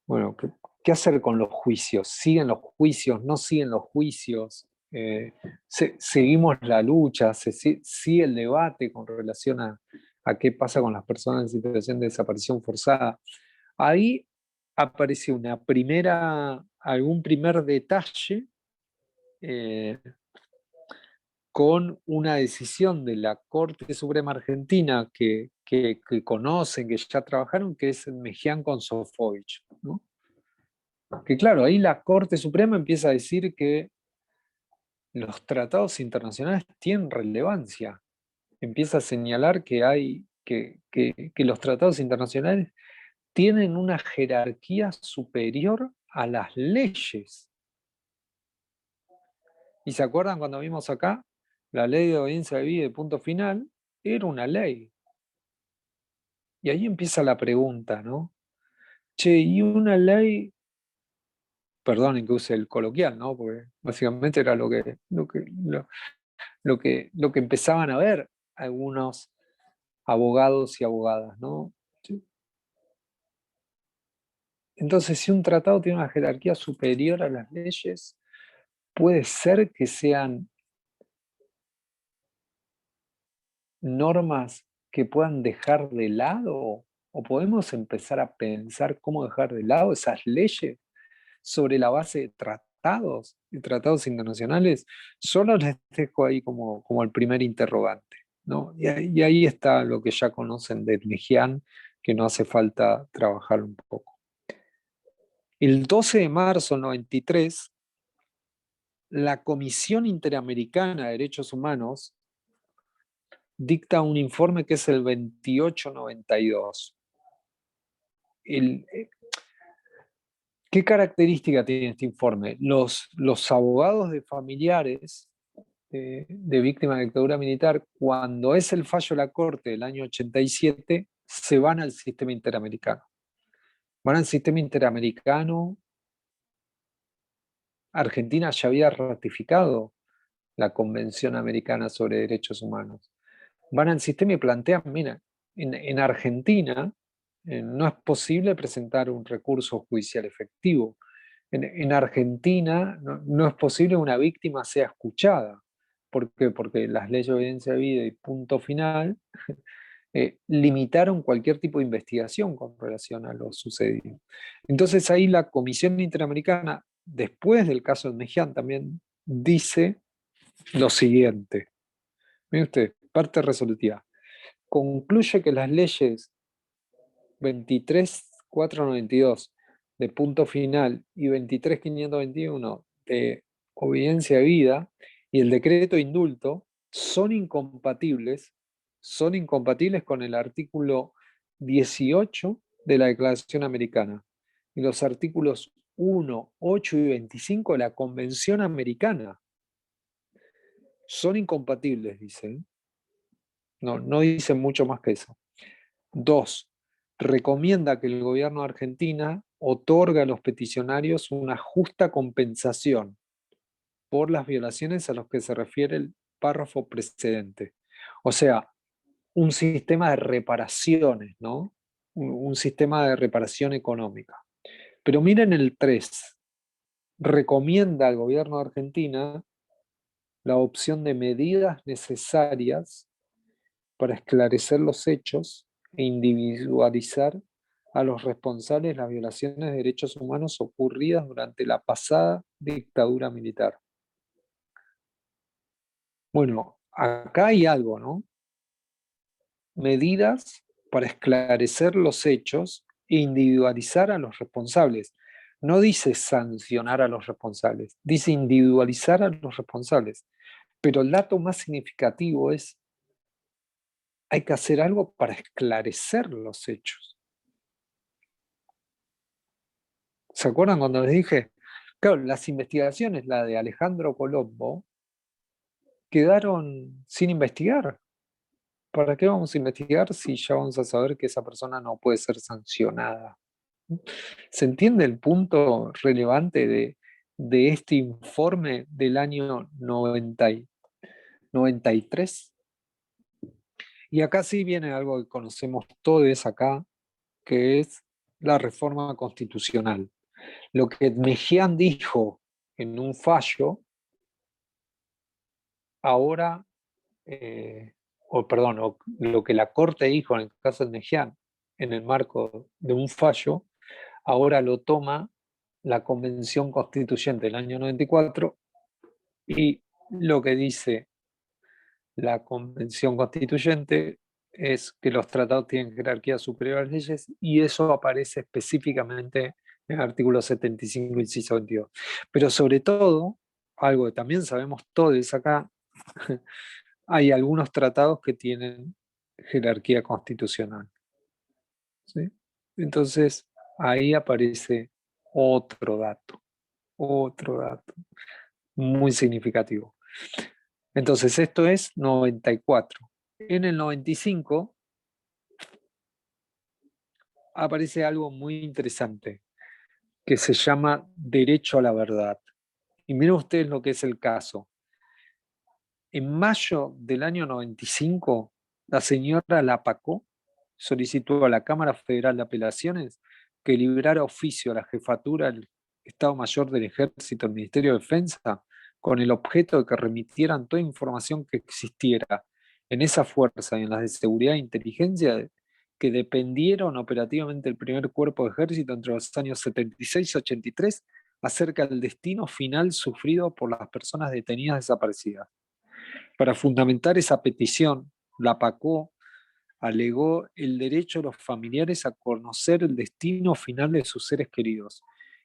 bueno, ¿qué hacer con los juicios? ¿Siguen los juicios? ¿No siguen los juicios? ¿Seguimos la lucha? ¿Sigue el debate con relación a qué pasa con las personas en situación de desaparición forzada? Ahí aparece algún primer detalle con una decisión de la Corte Suprema Argentina que conocen, que ya trabajaron, que es Mejián con Sofovich, ¿no? Que claro, ahí la Corte Suprema empieza a decir que los tratados internacionales tienen relevancia. Empieza a señalar que los tratados internacionales tienen una jerarquía superior a las leyes. ¿Y se acuerdan cuando vimos acá? La ley de obediencia debida y punto final era una ley. Y ahí empieza la pregunta, ¿no? Che, y una ley, perdonen que use el coloquial, ¿no? Porque básicamente era lo que empezaban a ver algunos abogados y abogadas, ¿no? Entonces, si un tratado tiene una jerarquía superior a las leyes, puede ser que sean normas que puedan dejar de lado, o podemos empezar a pensar cómo dejar de lado esas leyes sobre la base de tratados y tratados internacionales. Solo les dejo ahí como el primer interrogante, ¿no? Y ahí está lo que ya conocen de Mejián, que no hace falta trabajar un poco. El 12 de marzo del 93, la Comisión Interamericana de Derechos Humanos dicta un informe que es el 2892. ¿Qué característica tiene este informe? Los abogados de familiares de víctimas de dictadura militar, cuando es el fallo de la Corte del año 87, se van al sistema interamericano. Van al sistema interamericano. Argentina ya había ratificado la Convención Americana sobre Derechos Humanos. Van al sistema y plantean, mira, en Argentina no es posible presentar un recurso judicial efectivo. En Argentina no es posible que una víctima sea escuchada. ¿Por qué? Porque las leyes de obediencia debida y punto final limitaron cualquier tipo de investigación con relación a lo sucedido. Entonces ahí la Comisión Interamericana, después del caso de Mejián, también dice lo siguiente. Miren ustedes, parte resolutiva. Concluye que las leyes 23.492 de punto final y 23.521 de obediencia debida y el decreto de indulto son incompatibles con el artículo 18 de la Declaración Americana y los artículos 1, 8 y 25 de la Convención Americana. Son incompatibles, dicen. No dicen mucho más que eso. 2. Recomienda que el gobierno de Argentina otorga a los peticionarios una justa compensación por las violaciones a las que se refiere el párrafo precedente. O sea, un sistema de reparaciones, ¿no? Un sistema de reparación económica. Pero miren el 3. Recomienda al gobierno de Argentina la opción de medidas necesarias para esclarecer los hechos e individualizar a los responsables de las violaciones de derechos humanos ocurridas durante la pasada dictadura militar. Bueno, acá hay algo, ¿no? Medidas para esclarecer los hechos e individualizar a los responsables. No dice sancionar a los responsables, dice individualizar a los responsables. Pero el dato más significativo es, hay que hacer algo para esclarecer los hechos. ¿Se acuerdan cuando les dije? Claro, las investigaciones, la de Alejandro Colombo, quedaron sin investigar. ¿Para qué vamos a investigar si ya vamos a saber que esa persona no puede ser sancionada? ¿Se entiende el punto relevante de este informe del año 93? Y acá sí viene algo que conocemos todos acá, que es la reforma constitucional. Lo que Mejián dijo en un fallo, ahora, lo que la Corte dijo en el caso de Mejián, en el marco de un fallo, ahora lo toma la Convención Constituyente del año 94 y lo que dice la Convención Constituyente es que los tratados tienen jerarquía superior a las leyes y eso aparece específicamente en el artículo 75, inciso 22. Pero sobre todo, algo que también sabemos todos acá, hay algunos tratados que tienen jerarquía constitucional. ¿Sí? Entonces, ahí aparece otro dato muy significativo. Entonces, esto es 94. En el 95 aparece algo muy interesante que se llama derecho a la verdad. Y miren ustedes lo que es el caso. En mayo del año 95, la señora Lapacó solicitó a la Cámara Federal de Apelaciones que librara oficio a la jefatura del Estado Mayor del Ejército del Ministerio de Defensa con el objeto de que remitieran toda información que existiera en esa fuerza y en las de seguridad e inteligencia que dependieron operativamente del primer cuerpo de ejército entre los años 76 y 83 acerca del destino final sufrido por las personas detenidas desaparecidas. Para fundamentar esa petición, la PACO alegó el derecho de los familiares a conocer el destino final de sus seres queridos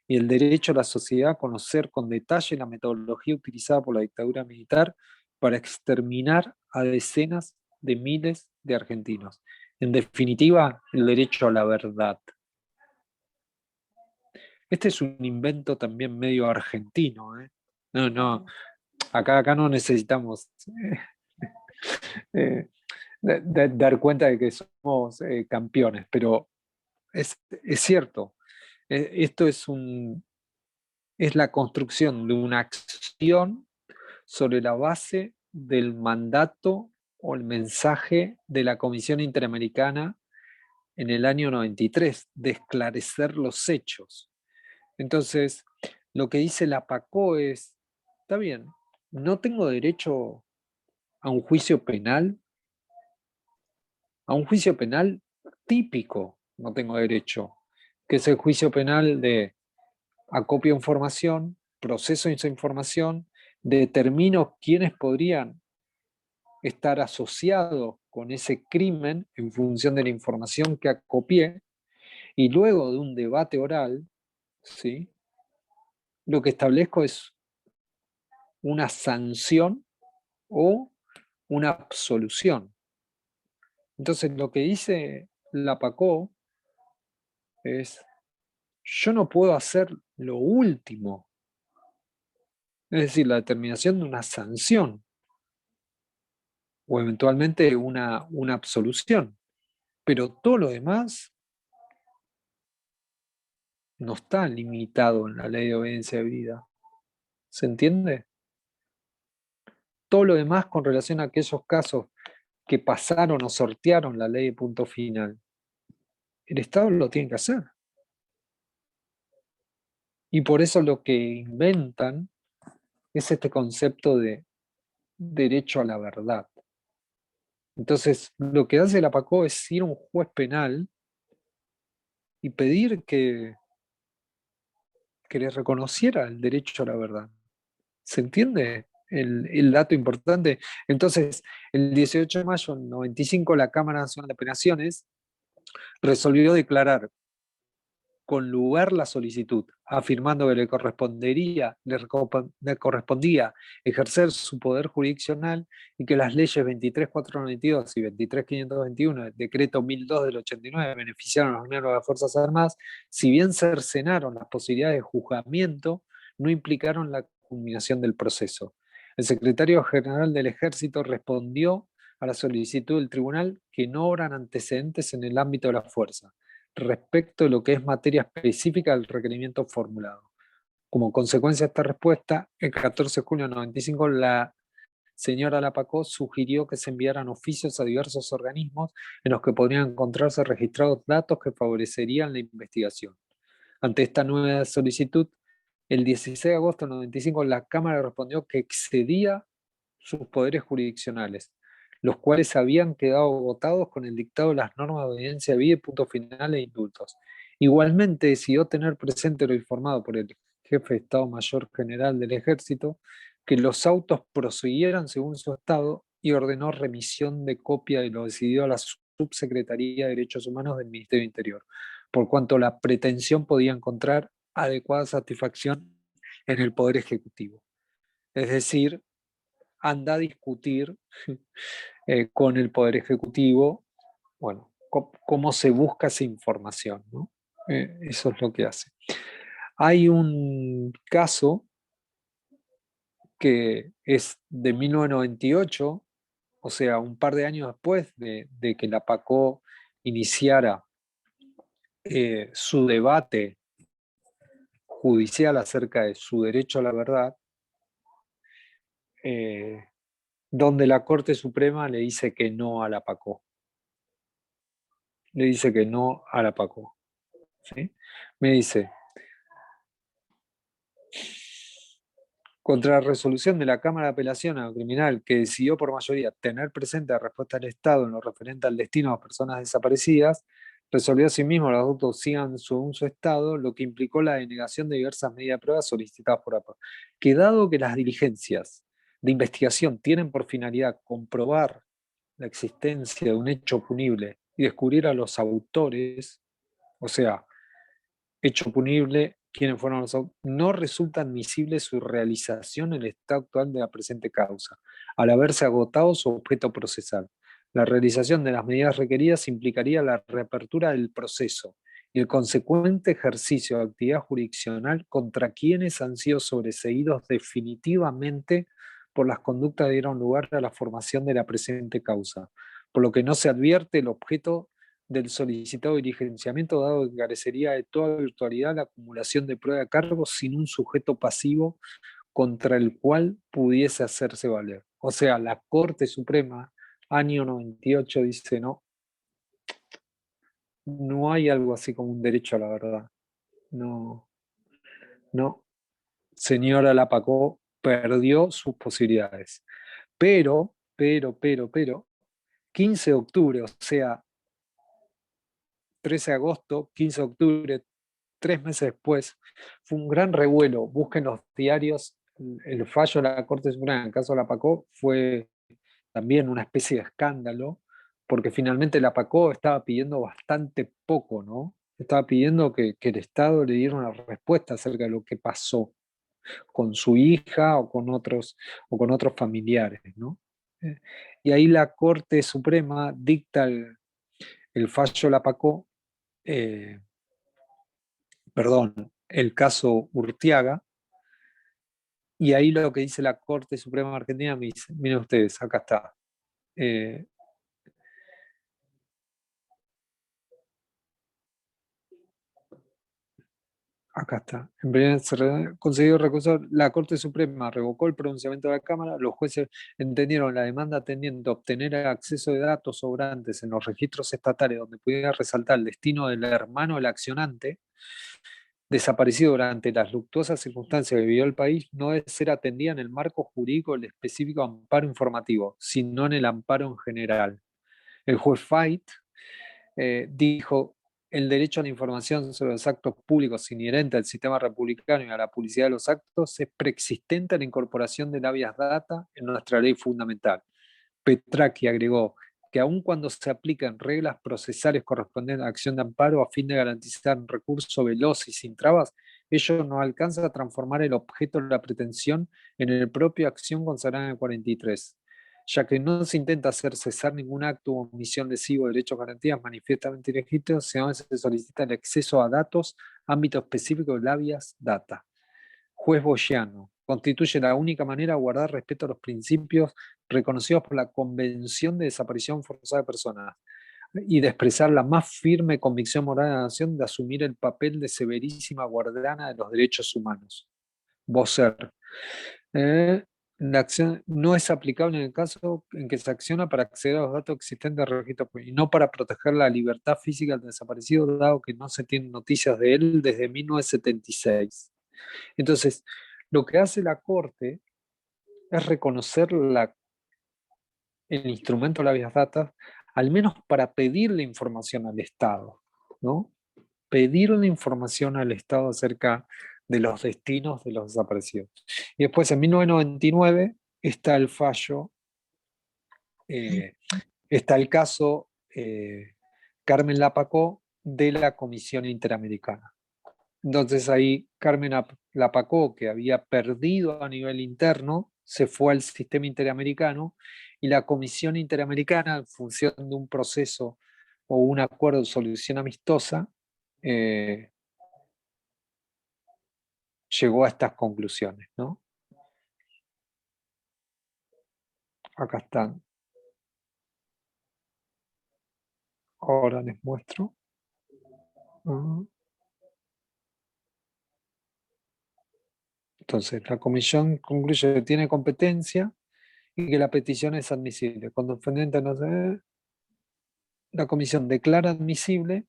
y el derecho de la sociedad a conocer con detalle la metodología utilizada por la dictadura militar para exterminar a decenas de miles de argentinos. En definitiva, el derecho a la verdad. Este es un invento también medio argentino, ¿eh? No, acá no necesitamos dar cuenta de que somos campeones, pero es cierto. Esto es la construcción de una acción sobre la base del mandato o el mensaje de la Comisión Interamericana en el año 93, de esclarecer los hechos. Entonces, lo que dice la PACO es, está bien, no tengo derecho a un juicio penal, típico no tengo derecho, que es el juicio penal de acopio de información, proceso esa información, determino quiénes podrían estar asociados con ese crimen en función de la información que acopié, y luego de un debate oral, ¿sí? Lo que establezco es una sanción o una absolución. Entonces lo que dice la PACO es, yo no puedo hacer lo último, es decir, la determinación de una sanción o eventualmente una absolución, pero todo lo demás no está limitado en la ley de obediencia debida. ¿Se entiende? Todo lo demás con relación a aquellos casos que pasaron o sortearon la ley de punto final, el Estado lo tiene que hacer. Y por eso lo que inventan es este concepto de derecho a la verdad. Entonces, lo que hace la PACO es ir a un juez penal y pedir que le reconociera el derecho a la verdad. ¿Se entiende el dato importante? Entonces, el 18 de mayo del 95, la Cámara Nacional de Apelaciones resolvió declarar con lugar la solicitud, afirmando que le correspondía ejercer su poder jurisdiccional y que las leyes 23.492 y 23.521 del decreto 1002 del 89 beneficiaron a los miembros de las Fuerzas Armadas, si bien cercenaron las posibilidades de juzgamiento, no implicaron la culminación del proceso. El secretario general del Ejército respondió a la solicitud del tribunal que no obran antecedentes en el ámbito de la fuerza, respecto de lo que es materia específica del requerimiento formulado. Como consecuencia de esta respuesta, el 14 de junio de 95, la señora Lapacó sugirió que se enviaran oficios a diversos organismos en los que podrían encontrarse registrados datos que favorecerían la investigación. Ante esta nueva solicitud, el 16 de agosto de 95, la Cámara respondió que excedía sus poderes jurisdiccionales, los cuales habían quedado agotados con el dictado de las normas de obediencia debida y punto final e indultos. Igualmente decidió tener presente lo informado por el jefe de Estado Mayor General del Ejército, que los autos prosiguieran según su estado y ordenó remisión de copia de lo decidido a la Subsecretaría de Derechos Humanos del Ministerio del Interior, por cuanto la pretensión podía encontrar adecuada satisfacción en el Poder Ejecutivo. Es decir, anda a discutir con el Poder Ejecutivo, bueno, cómo se busca esa información, ¿no? Eso es lo que hace. Hay un caso que es de 1998, o sea, un par de años después de que la PACO iniciara su debate judicial acerca de su derecho a la verdad, donde la Corte Suprema le dice que no a la PACO. Le dice que no a la PACO. ¿Sí? Me dice, contra la resolución de la Cámara de Apelación a lo Criminal que decidió por mayoría tener presente la respuesta del Estado en lo referente al destino de las personas desaparecidas, resolvió asimismo los adultos sigan según su estado, lo que implicó la denegación de diversas medidas de prueba solicitadas por APA. Que dado que las diligencias de investigación tienen por finalidad comprobar la existencia de un hecho punible y descubrir a los autores, o sea, hecho punible, quienes fueron los autores, no resulta admisible su realización en el estado actual de la presente causa, al haberse agotado su objeto procesal. La realización de las medidas requeridas implicaría la reapertura del proceso y el consecuente ejercicio de actividad jurisdiccional contra quienes han sido sobreseídos definitivamente por las conductas que dieron lugar a la formación de la presente causa, por lo que no se advierte el objeto del solicitado diligenciamiento, dado que carecería de toda virtualidad la acumulación de prueba de cargo sin un sujeto pasivo contra el cual pudiese hacerse valer. O sea, la Corte Suprema, año 98, dice no, no hay algo así como un derecho a la verdad. No, no. Señora Lapacó perdió sus posibilidades. Pero, 15 de octubre, o sea, 13 de agosto, 15 de octubre, 3 meses después, fue un gran revuelo. Busquen los diarios, el fallo de la Corte Suprema en el caso de la PACO fue también una especie de escándalo, porque finalmente la PACO estaba pidiendo bastante poco, ¿no? Estaba pidiendo que el Estado le diera una respuesta acerca de lo que pasó con su hija o con otros familiares, ¿no? Y ahí la Corte Suprema dicta el fallo de la PACO, el caso Urtiaga, y ahí lo que dice la Corte Suprema Argentina, me dice, miren ustedes, acá está. Acá está. En primer concedido recurso, la Corte Suprema revocó el pronunciamiento de la Cámara, los jueces entendieron la demanda tendiente a obtener acceso de datos sobrantes en los registros estatales donde pudiera resaltar el destino del hermano del accionante, desaparecido durante las luctuosas circunstancias que vivió el país, no debe ser atendida en el marco jurídico del específico amparo informativo, sino en el amparo en general. El juez Fait dijo: el derecho a la información sobre los actos públicos inherente al sistema republicano y a la publicidad de los actos es preexistente a la incorporación del habeas data en nuestra ley fundamental. Petracchi agregó que aun cuando se aplican reglas procesales correspondientes a la acción de amparo a fin de garantizar un recurso veloz y sin trabas, ello no alcanza a transformar el objeto de la pretensión en el propio acción consagrada en el 43. Ya que no se intenta hacer cesar ningún acto o omisión lesivo de derechos garantías manifiestamente ilegítimos, sino se solicita el acceso a datos, ámbito específico del habeas data. Juez Boyano: constituye la única manera de guardar respeto a los principios reconocidos por la Convención de Desaparición Forzada de Personas y de expresar la más firme convicción moral de la nación de asumir el papel de severísima guardiana de los derechos humanos. Bosser: la acción no es aplicable en el caso en que se acciona para acceder a los datos existentes del registro y no para proteger la libertad física del desaparecido, dado que no se tienen noticias de él desde 1976. Entonces, lo que hace la Corte es reconocer el instrumento de la habeas data, al menos para pedirle información al Estado, ¿no? Pedirle información al Estado acerca de los destinos de los desaparecidos. Y después, en 1999, está el fallo, está el caso Carmen Lapacó de la Comisión Interamericana. Entonces ahí Carmen Lapacó, que había perdido a nivel interno, se fue al sistema interamericano, y la Comisión Interamericana, en función de un proceso o un acuerdo de solución amistosa, llegó a estas conclusiones, ¿no? Acá están. Ahora les muestro. Entonces, la comisión concluye que tiene competencia y que la petición es admisible. Cuando el defendente no se... La comisión declara admisible,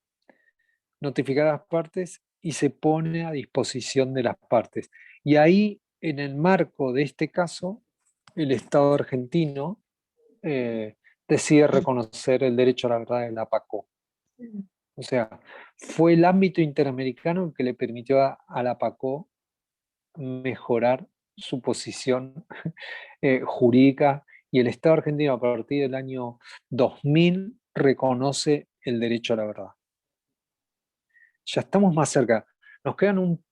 notificar a las partes y se pone a disposición de las partes. Y ahí, en el marco de este caso, el Estado argentino decide reconocer el derecho a la verdad de la PACO. O sea, fue el ámbito interamericano el que le permitió a la PACO mejorar su posición jurídica, y el Estado argentino a partir del año 2000 reconoce el derecho a la verdad. Ya estamos más cerca, nos quedan un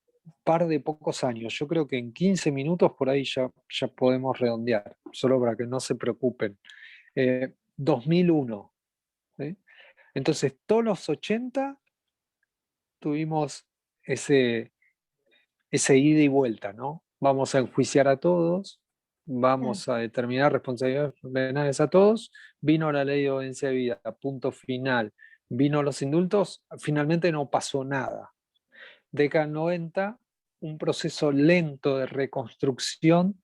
par de pocos años, yo creo que en 15 minutos por ahí ya podemos redondear, solo para que no se preocupen. 2001, ¿sí? Entonces todos los 80 tuvimos ese ida y vuelta, ¿no? Vamos a enjuiciar a todos, vamos a determinar responsabilidades penales a todos, vino la ley de obediencia de vida, punto final, vino los indultos, finalmente no pasó nada. Década del 90, un proceso lento de reconstrucción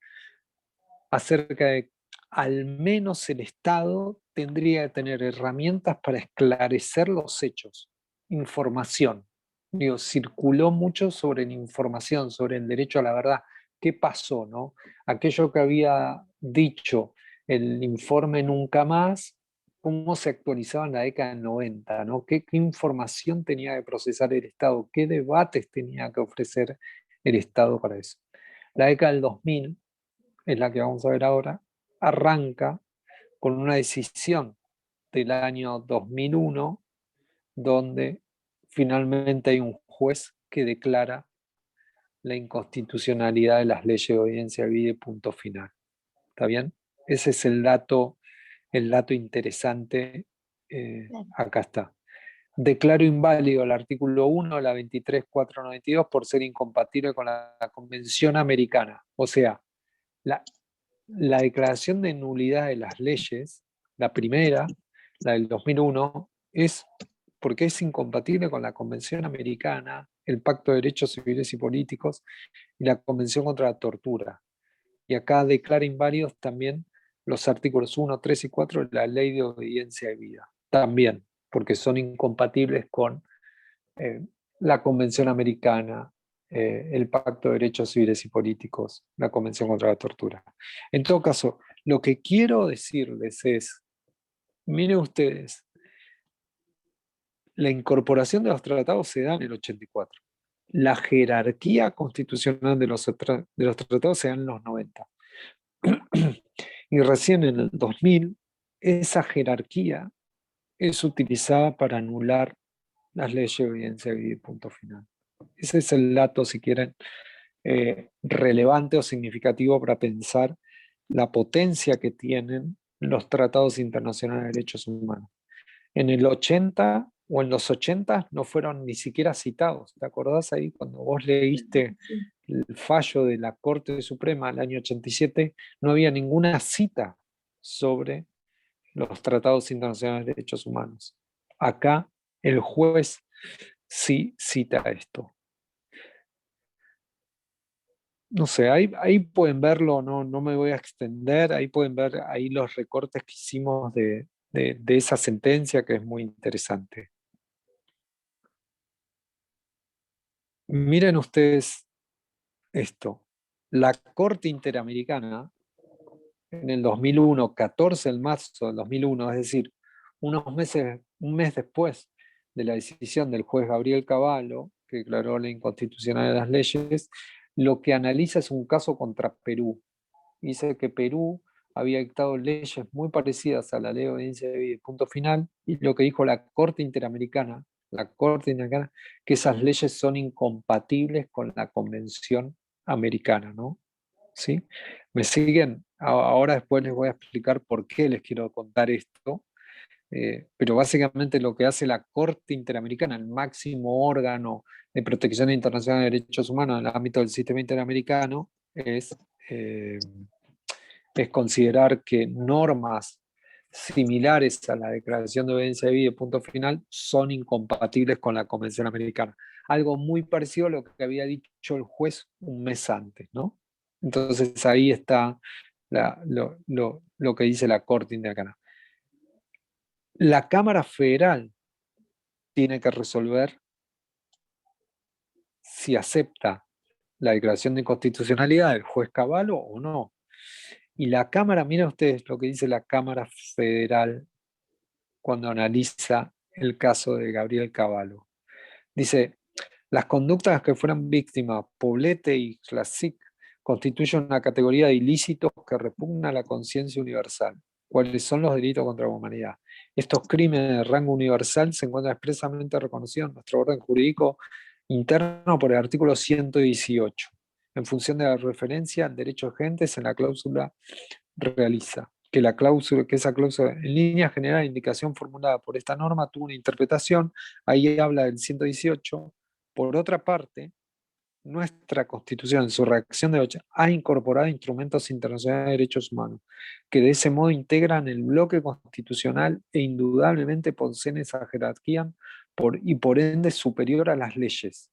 acerca de al menos el Estado tendría que tener herramientas para esclarecer los hechos, información. Digo, circuló mucho sobre la información, sobre el derecho a la verdad. ¿Qué pasó, no? Aquello que había dicho el informe Nunca Más, cómo se actualizaba en la década del 90, ¿no? ¿Qué información tenía que procesar el Estado? ¿Qué debates tenía que ofrecer el Estado para eso? La década del 2000, es la que vamos a ver ahora, arranca con una decisión del año 2001, donde finalmente hay un juez que declara la inconstitucionalidad de las leyes de obediencia de vida, punto final. ¿Está bien? Ese es el dato interesante. Acá está. Declaro inválido el artículo 1 de la 23.492 por ser incompatible con la Convención Americana. O sea, la declaración de nulidad de las leyes, la primera, la del 2001, es porque es incompatible con la Convención Americana, el Pacto de Derechos Civiles y Políticos y la Convención contra la Tortura. Y acá declara inválidos también los artículos 1, 3 y 4 de la Ley de Obediencia de Vida. También, porque son incompatibles con la Convención Americana, el Pacto de Derechos Civiles y Políticos, la Convención contra la Tortura. En todo caso, lo que quiero decirles es, miren ustedes, la incorporación de los tratados se da en el 84. La jerarquía constitucional de los tratados se da en los 90. Y recién en el 2000, esa jerarquía es utilizada para anular las leyes de obediencia de vida y punto final. Ese es el dato, si quieren, relevante o significativo para pensar la potencia que tienen los tratados internacionales de derechos humanos. En el 80 o en los 80 no fueron ni siquiera citados. ¿Te acordás ahí cuando vos leíste el fallo de la Corte Suprema del año 87? No había ninguna cita sobre los tratados internacionales de derechos humanos. Acá el juez sí cita esto. No sé, ahí pueden verlo, no me voy a extender, ahí pueden ver ahí los recortes que hicimos de esa sentencia, que es muy interesante. Miren ustedes esto. La Corte Interamericana, en el 2001, 14 de marzo del 2001, es decir, un mes después de la decisión del juez Gabriel Cavallo, que declaró la inconstitucionalidad de las leyes, lo que analiza es un caso contra Perú. Dice que Perú había dictado leyes muy parecidas a la ley de obediencia de vida, punto final, y lo que dijo la Corte Interamericana, que esas leyes son incompatibles con la Convención Americana, ¿no? ¿Sí? ¿Me siguen? Ahora después les voy a explicar por qué les quiero contar esto, pero básicamente lo que hace la Corte Interamericana, el máximo órgano de protección internacional de derechos humanos en el ámbito del sistema interamericano, es considerar que normas similares a la Declaración de Obediencia de Vida, punto final, son incompatibles con la Convención Americana. Algo muy parecido a lo que había dicho el juez un mes antes, ¿no? Entonces ahí está lo que dice la Corte Interamericana. La Cámara Federal tiene que resolver si acepta la declaración de inconstitucionalidad del juez Cavallo o no. Y la Cámara, miren ustedes lo que dice la Cámara Federal cuando analiza el caso de Gabriel Cavallo. Dice, las conductas que fueran víctimas, Poblete y Classic, constituyen una categoría de ilícitos que repugna la conciencia universal. ¿Cuáles son los delitos contra la humanidad? Estos crímenes de rango universal se encuentran expresamente reconocidos en nuestro orden jurídico interno por el artículo 118, en función de la referencia al derecho de gentes en la cláusula realiza. Que esa cláusula, en línea general, la indicación formulada por esta norma tuvo una interpretación, ahí habla del 118. Por otra parte, nuestra Constitución, en su redacción de 8, ha incorporado instrumentos internacionales de derechos humanos, que de ese modo integran el bloque constitucional e indudablemente poseen esa jerarquía y por ende superior a las leyes.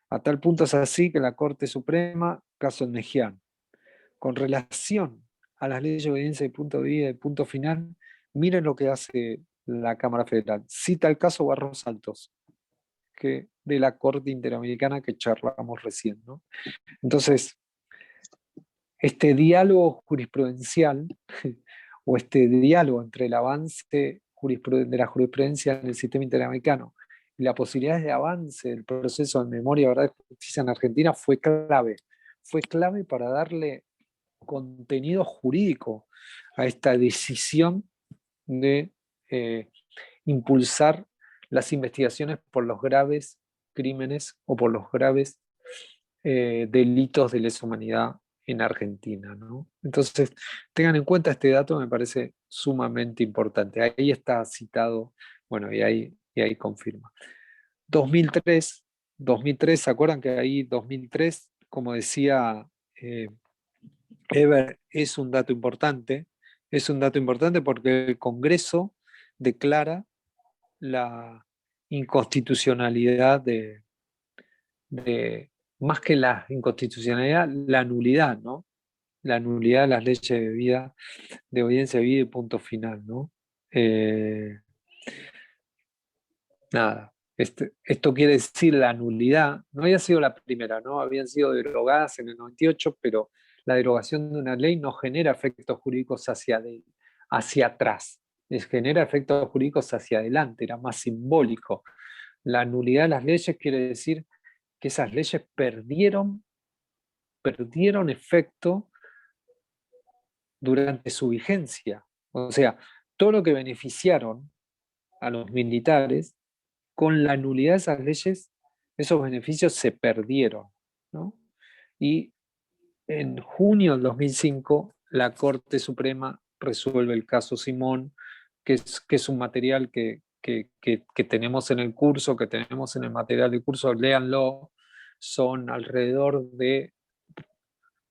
A tal punto es así que la Corte Suprema, caso Nejian, con relación a las leyes de obediencia y punto de vida y punto final, miren lo que hace la Cámara Federal. Cita el caso Barros Altos, que de la Corte Interamericana que charlamos recién, ¿no? Entonces, este diálogo jurisprudencial o este diálogo entre el avance de la jurisprudencia en el sistema interamericano y la posibilidad de avance del proceso de memoria, verdad y justicia en Argentina fue clave. Fue clave para darle contenido jurídico a esta decisión de impulsar las investigaciones por los graves crímenes o por los graves delitos de lesa humanidad en Argentina, ¿no? Entonces, tengan en cuenta este dato, me parece sumamente importante. Ahí está citado, bueno, y ahí confirma. 2003, ¿se acuerdan que ahí 2003, como decía Eber, es un dato importante porque el Congreso declara la inconstitucionalidad de más que la inconstitucionalidad, la nulidad, ¿no? La nulidad de las leyes de vida, de obediencia de vida y punto final, ¿no? Nada, esto quiere decir la nulidad, no había sido la primera, ¿no? Habían sido derogadas en el 98, pero la derogación de una ley no genera efectos jurídicos hacia atrás, genera efectos jurídicos hacia adelante, era más simbólico. La nulidad de las leyes quiere decir que esas leyes perdieron efecto durante su vigencia. O sea, todo lo que beneficiaron a los militares, con la nulidad de esas leyes, esos beneficios se perdieron, ¿no? Y en junio del 2005, la Corte Suprema resuelve el caso Simón, que es un material que tenemos en el curso, que tenemos en el material del curso, léanlo, son alrededor de...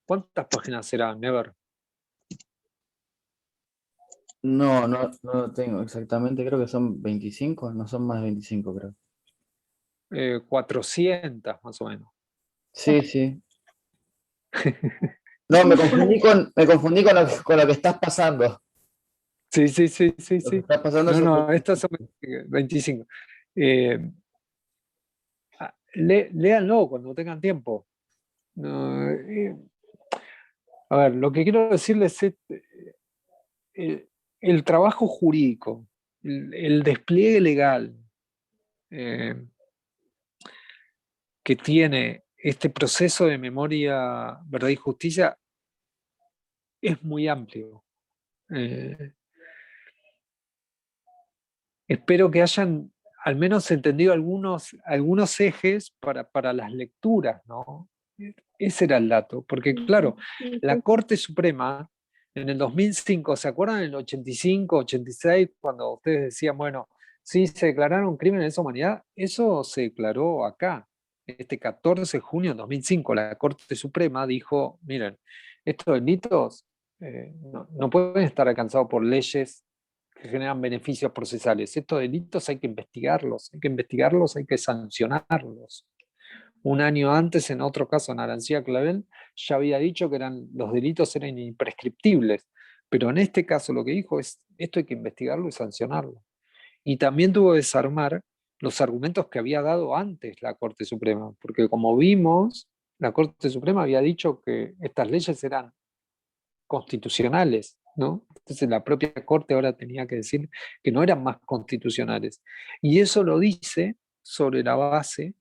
¿Cuántas páginas serán, Never? No lo tengo exactamente, creo que son 25, no son más de 25, creo. 400 más o menos. Sí, sí. No, me confundí con lo que estás pasando. Sí. Lo que estás pasando No, estas son 25. Léanlo cuando tengan tiempo. No, a ver, lo que quiero decirles es el trabajo jurídico, el despliegue legal que tiene este proceso de memoria, verdad y justicia es muy amplio. Espero que hayan al menos entendido algunos ejes para las lecturas, ¿no? Ese era el dato, porque claro, la Corte Suprema en el 2005, ¿se acuerdan en el 85, 86, cuando ustedes decían, bueno, sí, se declararon crímenes de lesa humanidad? Eso se declaró acá, este 14 de junio de 2005, la Corte Suprema dijo, miren, estos delitos no pueden estar alcanzados por leyes que generan beneficios procesales. Estos delitos hay que investigarlos, hay que sancionarlos. Un año antes, en otro caso, Narancía Clavel ya había dicho que los delitos eran imprescriptibles, pero en este caso lo que dijo es, esto hay que investigarlo y sancionarlo. Y también tuvo que desarmar los argumentos que había dado antes la Corte Suprema, porque como vimos, la Corte Suprema había dicho que estas leyes eran constitucionales, ¿no? Entonces la propia Corte ahora tenía que decir que no eran más constitucionales. Y eso lo dice sobre la base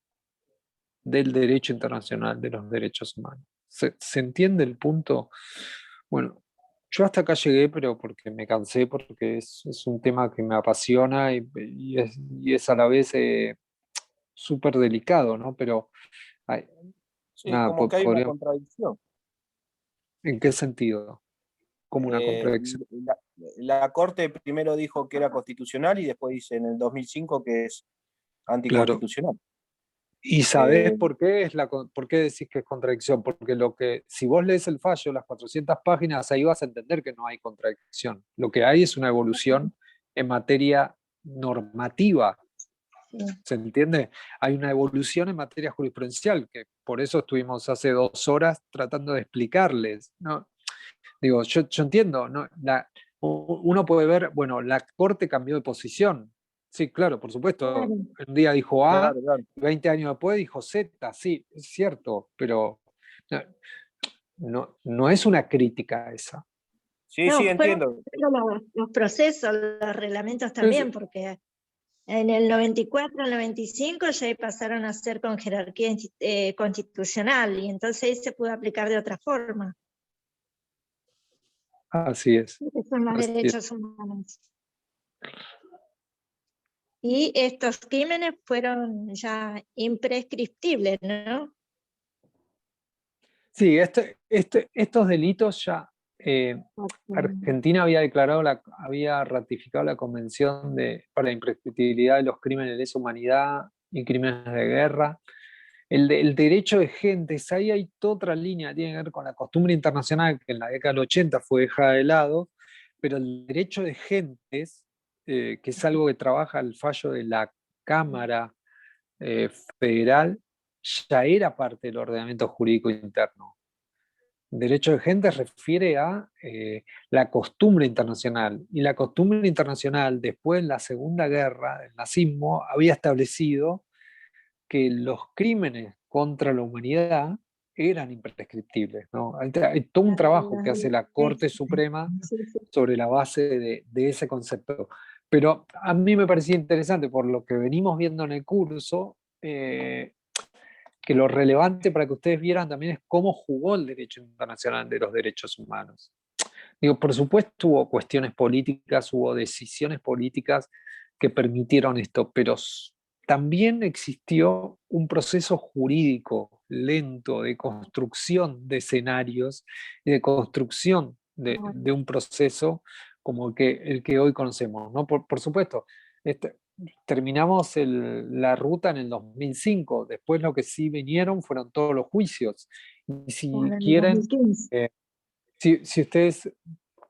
del derecho internacional, de los derechos humanos. ¿Se entiende el punto? Bueno, yo hasta acá llegué, pero porque me cansé, porque es un tema que me apasiona y es a la vez súper delicado, ¿no? Pero Sí, nada, como que hay una contradicción. ¿En qué sentido? Como una contradicción. La Corte primero dijo que era constitucional y después dice en el 2005 que es anticonstitucional. Claro. ¿Y sabés por qué por qué decís que es contradicción? Porque si vos lees el fallo, las 400 páginas, ahí vas a entender que no hay contradicción. Lo que hay es una evolución en materia normativa. ¿Se entiende? Hay una evolución en materia jurisprudencial, que por eso estuvimos hace 2 horas tratando de explicarles, ¿no? Digo, yo entiendo, ¿no? Uno puede ver, bueno, la Corte cambió de posición. Sí, claro, por supuesto. Un día dijo A, claro. 20 años después dijo Z, sí, es cierto, pero no es una crítica esa. Sí, sí, entiendo. Los procesos, los reglamentos también, porque en el 94, el 95 ya pasaron a ser con jerarquía constitucional y entonces se pudo aplicar de otra forma. Así es. Son los derechos humanos. Y estos crímenes fueron ya imprescriptibles, ¿no? Sí, estos delitos ya... Argentina había ratificado la Convención para la imprescriptibilidad de los crímenes de lesa humanidad y crímenes de guerra. El derecho de gentes, ahí hay toda otra línea, tiene que ver con la costumbre internacional que en la década del 80 fue dejada de lado, pero el derecho de gentes, que es algo que trabaja el fallo de la Cámara Federal, ya era parte del ordenamiento jurídico interno. Derecho de gente refiere a la costumbre internacional, y la costumbre internacional después de la Segunda Guerra, el nazismo, había establecido que los crímenes contra la humanidad eran imprescriptibles, ¿no? Hay todo un trabajo que hace la Corte Suprema sobre la base de ese concepto. Pero a mí me parecía interesante, por lo que venimos viendo en el curso, que lo relevante para que ustedes vieran también es cómo jugó el derecho internacional de los derechos humanos. Digo, por supuesto hubo cuestiones políticas, hubo decisiones políticas que permitieron esto, pero también existió un proceso jurídico lento de construcción de escenarios y de construcción de un proceso como el que hoy conocemos, ¿no? Por supuesto, terminamos la ruta en el 2005, después lo que sí vinieron fueron todos los juicios. Y si quieren, si ustedes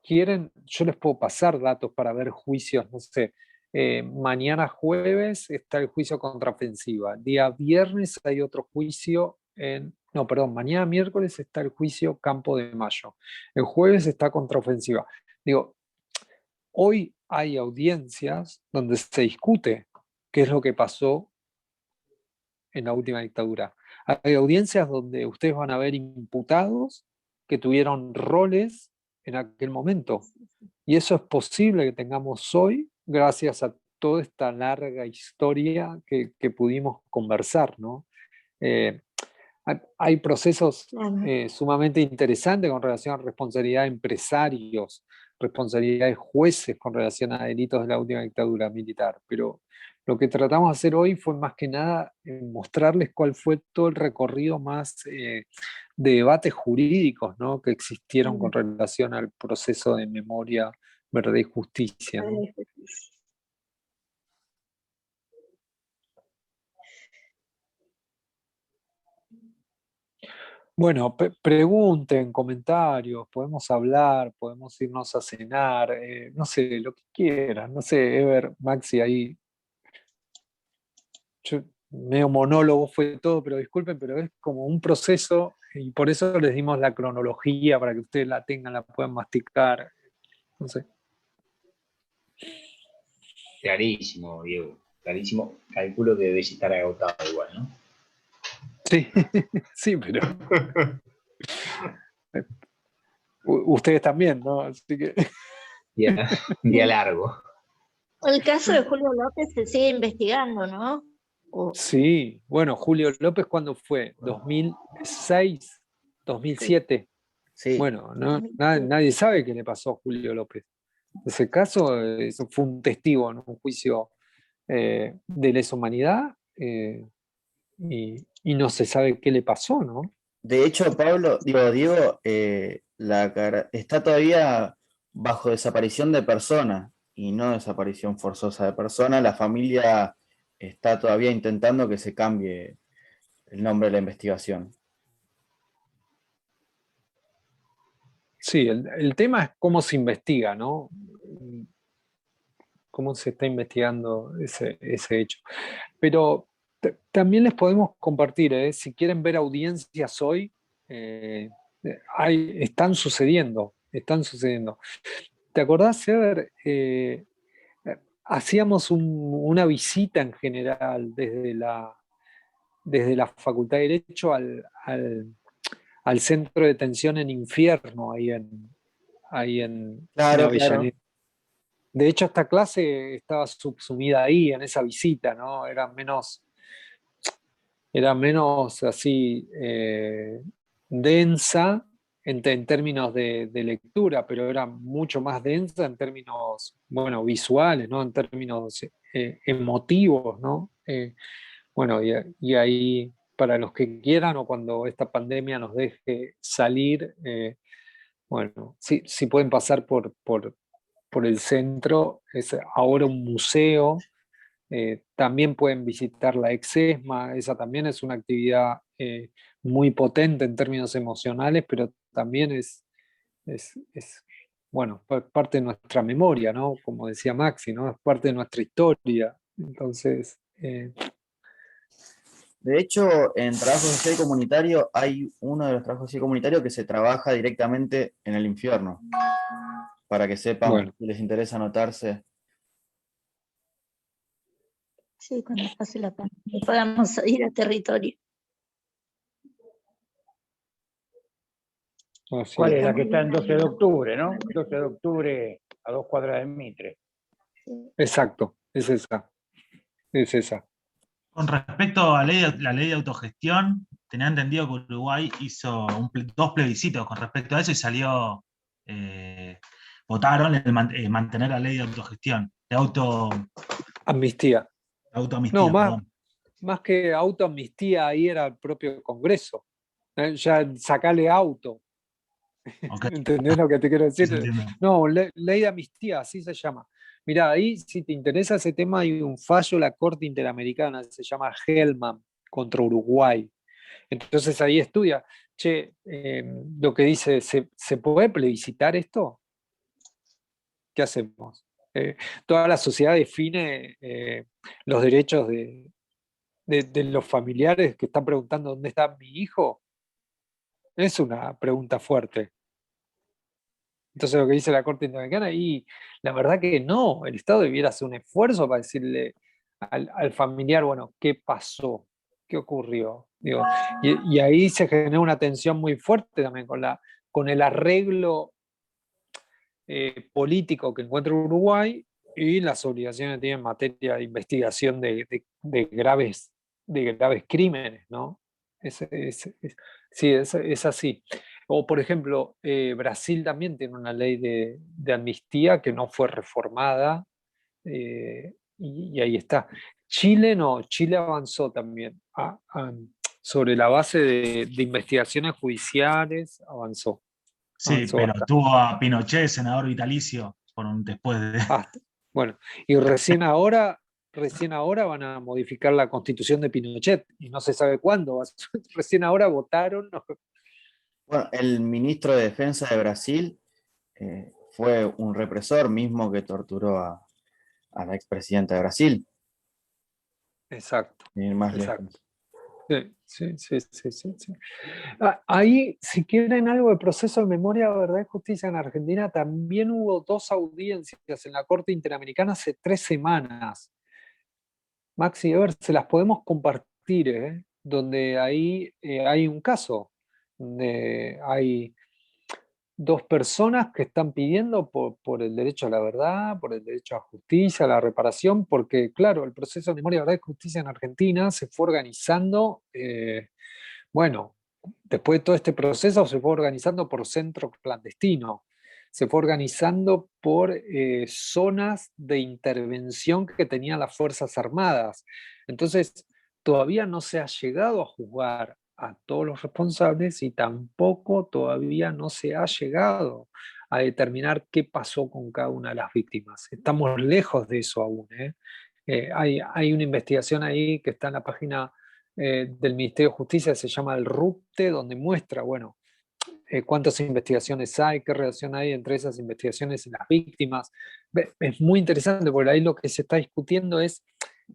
quieren, yo les puedo pasar datos para ver juicios, no sé, mañana jueves está el juicio contraofensiva, día viernes hay otro juicio mañana miércoles está el juicio Campo de Mayo, el jueves está contraofensiva. Digo, hoy hay audiencias donde se discute qué es lo que pasó en la última dictadura. Hay audiencias donde ustedes van a ver imputados que tuvieron roles en aquel momento. Y eso es posible que tengamos hoy gracias a toda esta larga historia que pudimos conversar, ¿no? Hay procesos sumamente interesantes con relación a responsabilidad de empresarios, responsabilidad de jueces con relación a delitos de la última dictadura militar, pero lo que tratamos de hacer hoy fue más que nada mostrarles cuál fue todo el recorrido más de debates jurídicos, ¿no? Que existieron con relación al proceso de memoria, verdad y justicia, ¿no? Bueno, pregunten, comentarios, podemos hablar, podemos irnos a cenar, no sé, lo que quieran, no sé, Ever, Maxi, ahí. Medio monólogo fue todo, pero disculpen, pero es como un proceso y por eso les dimos la cronología para que ustedes la tengan, la puedan masticar, no sé. Clarísimo, Diego, clarísimo. Calculo que debes estar agotado igual, ¿no? Sí, sí, pero ustedes también, ¿no? Así que... Día largo. El caso de Julio López se sigue investigando, ¿no? Sí, bueno, Julio López, ¿cuándo fue? ¿2006? ¿2007? Sí. Bueno, nadie sabe qué le pasó a Julio López. Ese caso eso fue un testigo en un juicio de lesa humanidad y no se sabe qué le pasó, ¿no? De hecho, Diego, está todavía bajo desaparición de persona y no desaparición forzosa de persona. La familia está todavía intentando que se cambie el nombre de la investigación. Sí, el tema es cómo se investiga, ¿no? Cómo se está investigando ese hecho. Pero también les podemos compartir, si quieren ver audiencias hoy, están sucediendo. ¿Te acordás, Ever? Hacíamos una visita en general desde la Facultad de Derecho al centro de detención en Infierno, ahí en Avellaneda. De hecho, esta clase estaba subsumida ahí, en esa visita, ¿no? Era menos así densa en términos de lectura, pero era mucho más densa en términos, bueno, visuales, ¿no? En términos emotivos, ¿no? Bueno, y ahí, para los que quieran o cuando esta pandemia nos deje salir, bueno, sí pueden pasar por el centro, es ahora un museo. También pueden visitar la Exesma, esa también es una actividad muy potente en términos emocionales, pero también es bueno, parte de nuestra memoria, ¿no? Como decía Maxi, ¿no? Es parte de nuestra historia. Entonces... De hecho, en trabajo social y comunitario hay uno de los trabajos social y comunitarios que se trabaja directamente en el infierno. Para que sepan, Bueno, si les interesa anotarse. Sí, cuando pase la pandemia podamos ir a territorio. así ¿Cuál es. es? La que Estamos está en 12 de viendo. octubre, ¿no? 12 de octubre a 2 cuadras de Mitre. Exacto, es esa. Es esa. Con respecto a la ley de autogestión, tenía entendido que Uruguay hizo dos plebiscitos con respecto a eso y salió, votaron mantener la ley de autogestión, Amnistía. autoamnistía, No, perdón. más que autoamnistía, ahí era el propio Congreso. Ya sacale auto. Ok, ¿Entendés lo que te quiero sí, decir? se entiende. No, ley de amnistía, así se llama. Mirá, ahí si te interesa ese tema, hay un fallo de la Corte Interamericana, se llama Hellman contra Uruguay. Entonces ahí estudia, che, lo que dice, ¿se puede plebiscitar esto? ¿Qué hacemos? Toda la sociedad define los derechos de los familiares que están preguntando dónde está mi hijo. Es una pregunta fuerte. Entonces lo que dice la Corte Interamericana, y la verdad que no, el Estado debiera hacer un esfuerzo para decirle al familiar, bueno, ¿qué pasó? ¿Qué ocurrió? Digo, y ahí se genera una tensión muy fuerte también con el arreglo político que encuentra Uruguay y las obligaciones que tiene en materia de investigación de graves crímenes, ¿no? Sí, es así. O, por ejemplo, Brasil también tiene una ley de amnistía que no fue reformada, y ahí está. Chile no, Chile avanzó también. Sobre la base de investigaciones judiciales, avanzó. Sí, pero Bastante. tuvo a Pinochet, senador vitalicio, después de... Bueno, y recién ahora van a modificar la constitución de Pinochet y no se sabe cuándo. Recién ahora votaron. Bueno, el ministro de Defensa de Brasil fue un represor mismo que torturó a la expresidenta de Brasil. Exacto. Sin ir más Exacto. lejos. Sí. Ahí, si quieren algo de proceso de memoria, verdad y justicia en Argentina, también hubo 2 audiencias en la Corte Interamericana hace 3 semanas. Maxi, a ver, se las podemos compartir, donde ahí hay un caso, donde hay 2 personas que están pidiendo por el derecho a la verdad, por el derecho a justicia, a la reparación, porque claro, el proceso de memoria, verdad y justicia en Argentina se fue organizando, bueno, después de todo este proceso se fue organizando por centro clandestino, se fue organizando por zonas de intervención que tenían las Fuerzas Armadas. Entonces, todavía no se ha llegado a juzgar a todos los responsables y tampoco todavía no se ha llegado a determinar qué pasó con cada una de las víctimas. Estamos lejos de eso aún. Hay una investigación ahí que está en la página del Ministerio de Justicia, se llama el RUPTE, donde muestra, bueno, cuántas investigaciones hay, qué relación hay entre esas investigaciones y las víctimas. Es muy interesante porque ahí lo que se está discutiendo es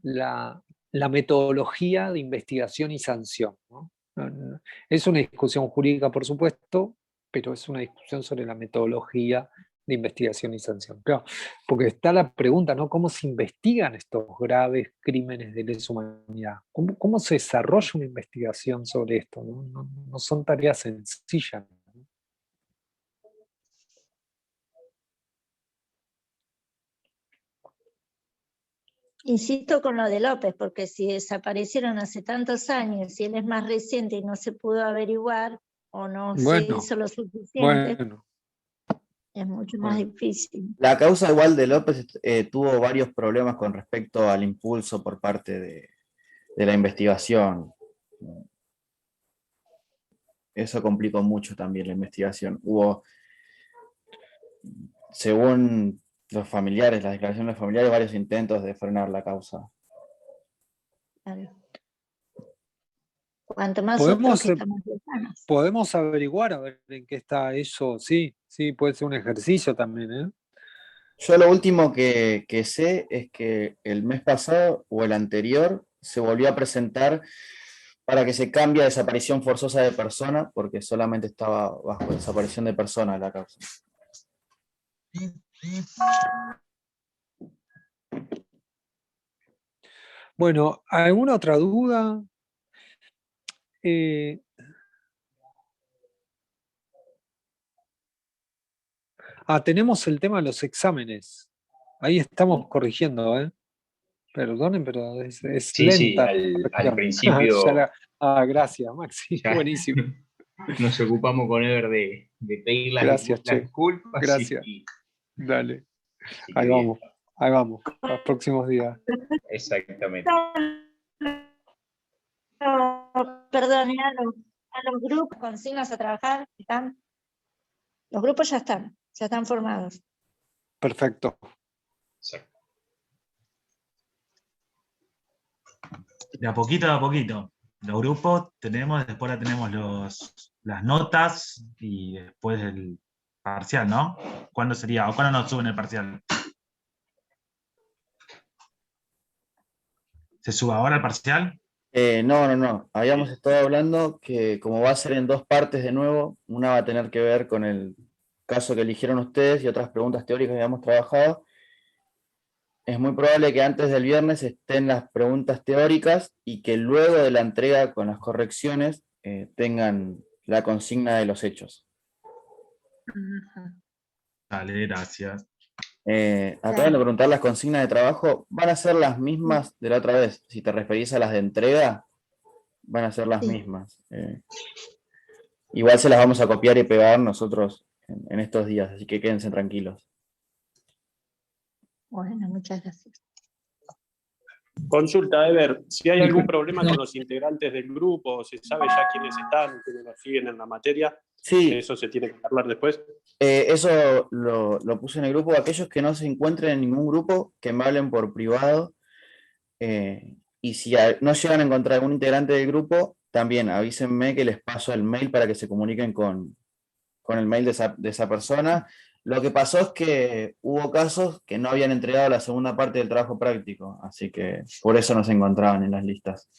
la metodología de investigación y sanción, ¿no? Es una discusión jurídica, por supuesto, pero es una discusión sobre la metodología de investigación y sanción. Claro, porque está la pregunta, ¿no? ¿Cómo se investigan estos graves crímenes de lesa humanidad? ¿Cómo se desarrolla una investigación sobre esto? No son tareas sencillas. Insisto con lo de López, porque si desaparecieron hace tantos años y él es más reciente y no se pudo averiguar o no se hizo lo suficiente, es mucho más difícil. La causa igual de López tuvo varios problemas con respecto al impulso por parte de la investigación. Eso complicó mucho también la investigación. Hubo, según los familiares, las declaraciones de los familiares, varios intentos de frenar la causa. Claro. Cuanto más otros que estamos lejanos. Podemos averiguar a ver en qué está eso. Sí, puede ser un ejercicio también. Yo lo último que sé es que el mes pasado o el anterior se volvió a presentar para que se cambie a desaparición forzosa de persona, porque solamente estaba bajo desaparición de persona la causa. Bueno, ¿alguna otra duda? Tenemos el tema de los exámenes. Ahí estamos corrigiendo, ¿eh? Perdonen, pero es Sí, sí, lenta. al principio Gracias, Maxi. ya Buenísimo. nos ocupamos con Ever de pedir las Gracias, Che. disculpas. Gracias. Y Dale. así que Ahí bien. vamos. Los próximos días. Exactamente. Perdón, a los grupos, consignas a trabajar, los grupos ya están formados. Perfecto. Exacto. De a poquito. Los grupos tenemos, después ya tenemos las notas y después el parcial, ¿no? ¿Cuándo sería? ¿O cuándo nos suben el parcial? ¿Se sube ahora el parcial? No. Habíamos estado hablando que como va a ser en 2 partes de nuevo, una va a tener que ver con el caso que eligieron ustedes y otras preguntas teóricas que habíamos trabajado. Es muy probable que antes del viernes estén las preguntas teóricas y que luego de la entrega con las correcciones tengan la consigna de los hechos. Dale, gracias. Acaban de preguntar, las consignas de trabajo van a ser las mismas de la otra vez. Si te referís a las de entrega, van a ser las mismas. Igual se las vamos a copiar y pegar nosotros en estos días, así que quédense tranquilos. Bueno, muchas gracias. Consulta, Ever, si hay algún problema con los integrantes del grupo, se sabe ya quiénes están, quiénes nos siguen en la materia, sí. Eso se tiene que hablar después. Eso lo puse en el grupo. Aquellos que no se encuentren en ningún grupo, que me hablen por privado. Y si no llegan a encontrar algún integrante del grupo, también avísenme que les paso el mail para que se comuniquen con el mail de esa persona. Lo que pasó es que hubo casos que no habían entregado la segunda parte del trabajo práctico, así que por eso no se encontraban en las listas.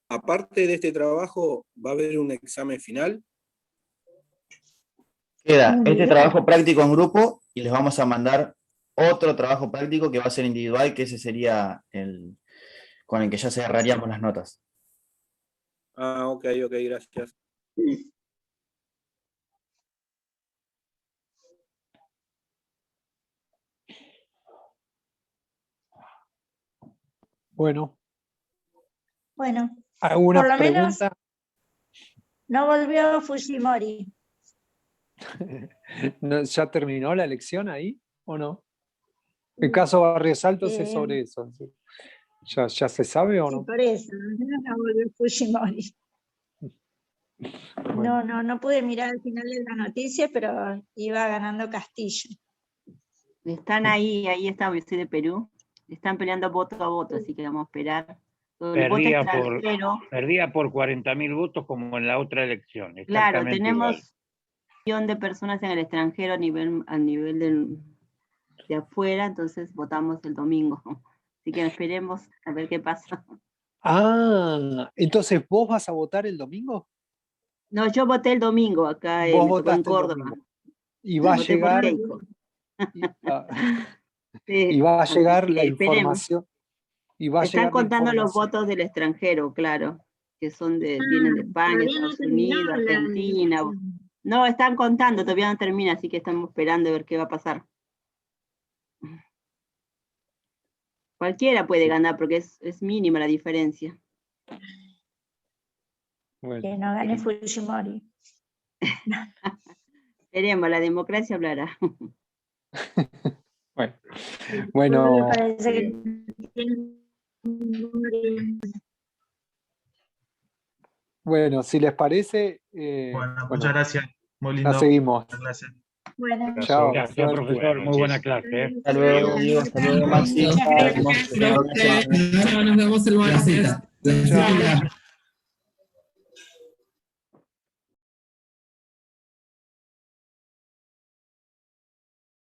Aparte de este trabajo, ¿va a haber un examen final? Queda este trabajo práctico en grupo y les vamos a mandar otro trabajo práctico que va a ser individual, que ese sería el con el que ya cerraríamos las notas. Ok, gracias. Bueno. ¿Alguna por lo pregunta? menos no volvió Fujimori. ¿Ya terminó la elección ahí o no? El caso Barrios Altos es sobre eso. ¿Ya se sabe o no? Sí, por eso, no volvió Fujimori. Bueno. No pude mirar al final de la noticia, pero iba ganando Castillo. Están ahí está, yo soy de Perú. Están peleando voto a voto, así que vamos a esperar. El voto Perdía por 40.000 votos como en la otra elección. Claro, tenemos 1 millón de personas en el extranjero a nivel de afuera, entonces votamos el domingo. Así que esperemos a ver qué pasa. Entonces ¿vos vas a votar el domingo? No, yo voté el domingo acá en Córdoba. Y va a llegar... Y va a llegar la información. Están contando los votos del extranjero, claro, que vienen de España, Estados Unidos, Argentina. No, están contando, todavía no termina, así que estamos esperando a ver qué va a pasar. Cualquiera puede ganar porque es mínima la diferencia. Bueno. Que no gane Fujimori. Esperemos, la democracia hablará. Bueno. Bueno, si les parece. Muchas gracias. Muy lindo. La seguimos. Gracias. Bueno, chao. Gracias, profesor. Muy buena clase. Hasta luego, Diego. Hasta luego, Maxi. Nos vemos el martes. Chao.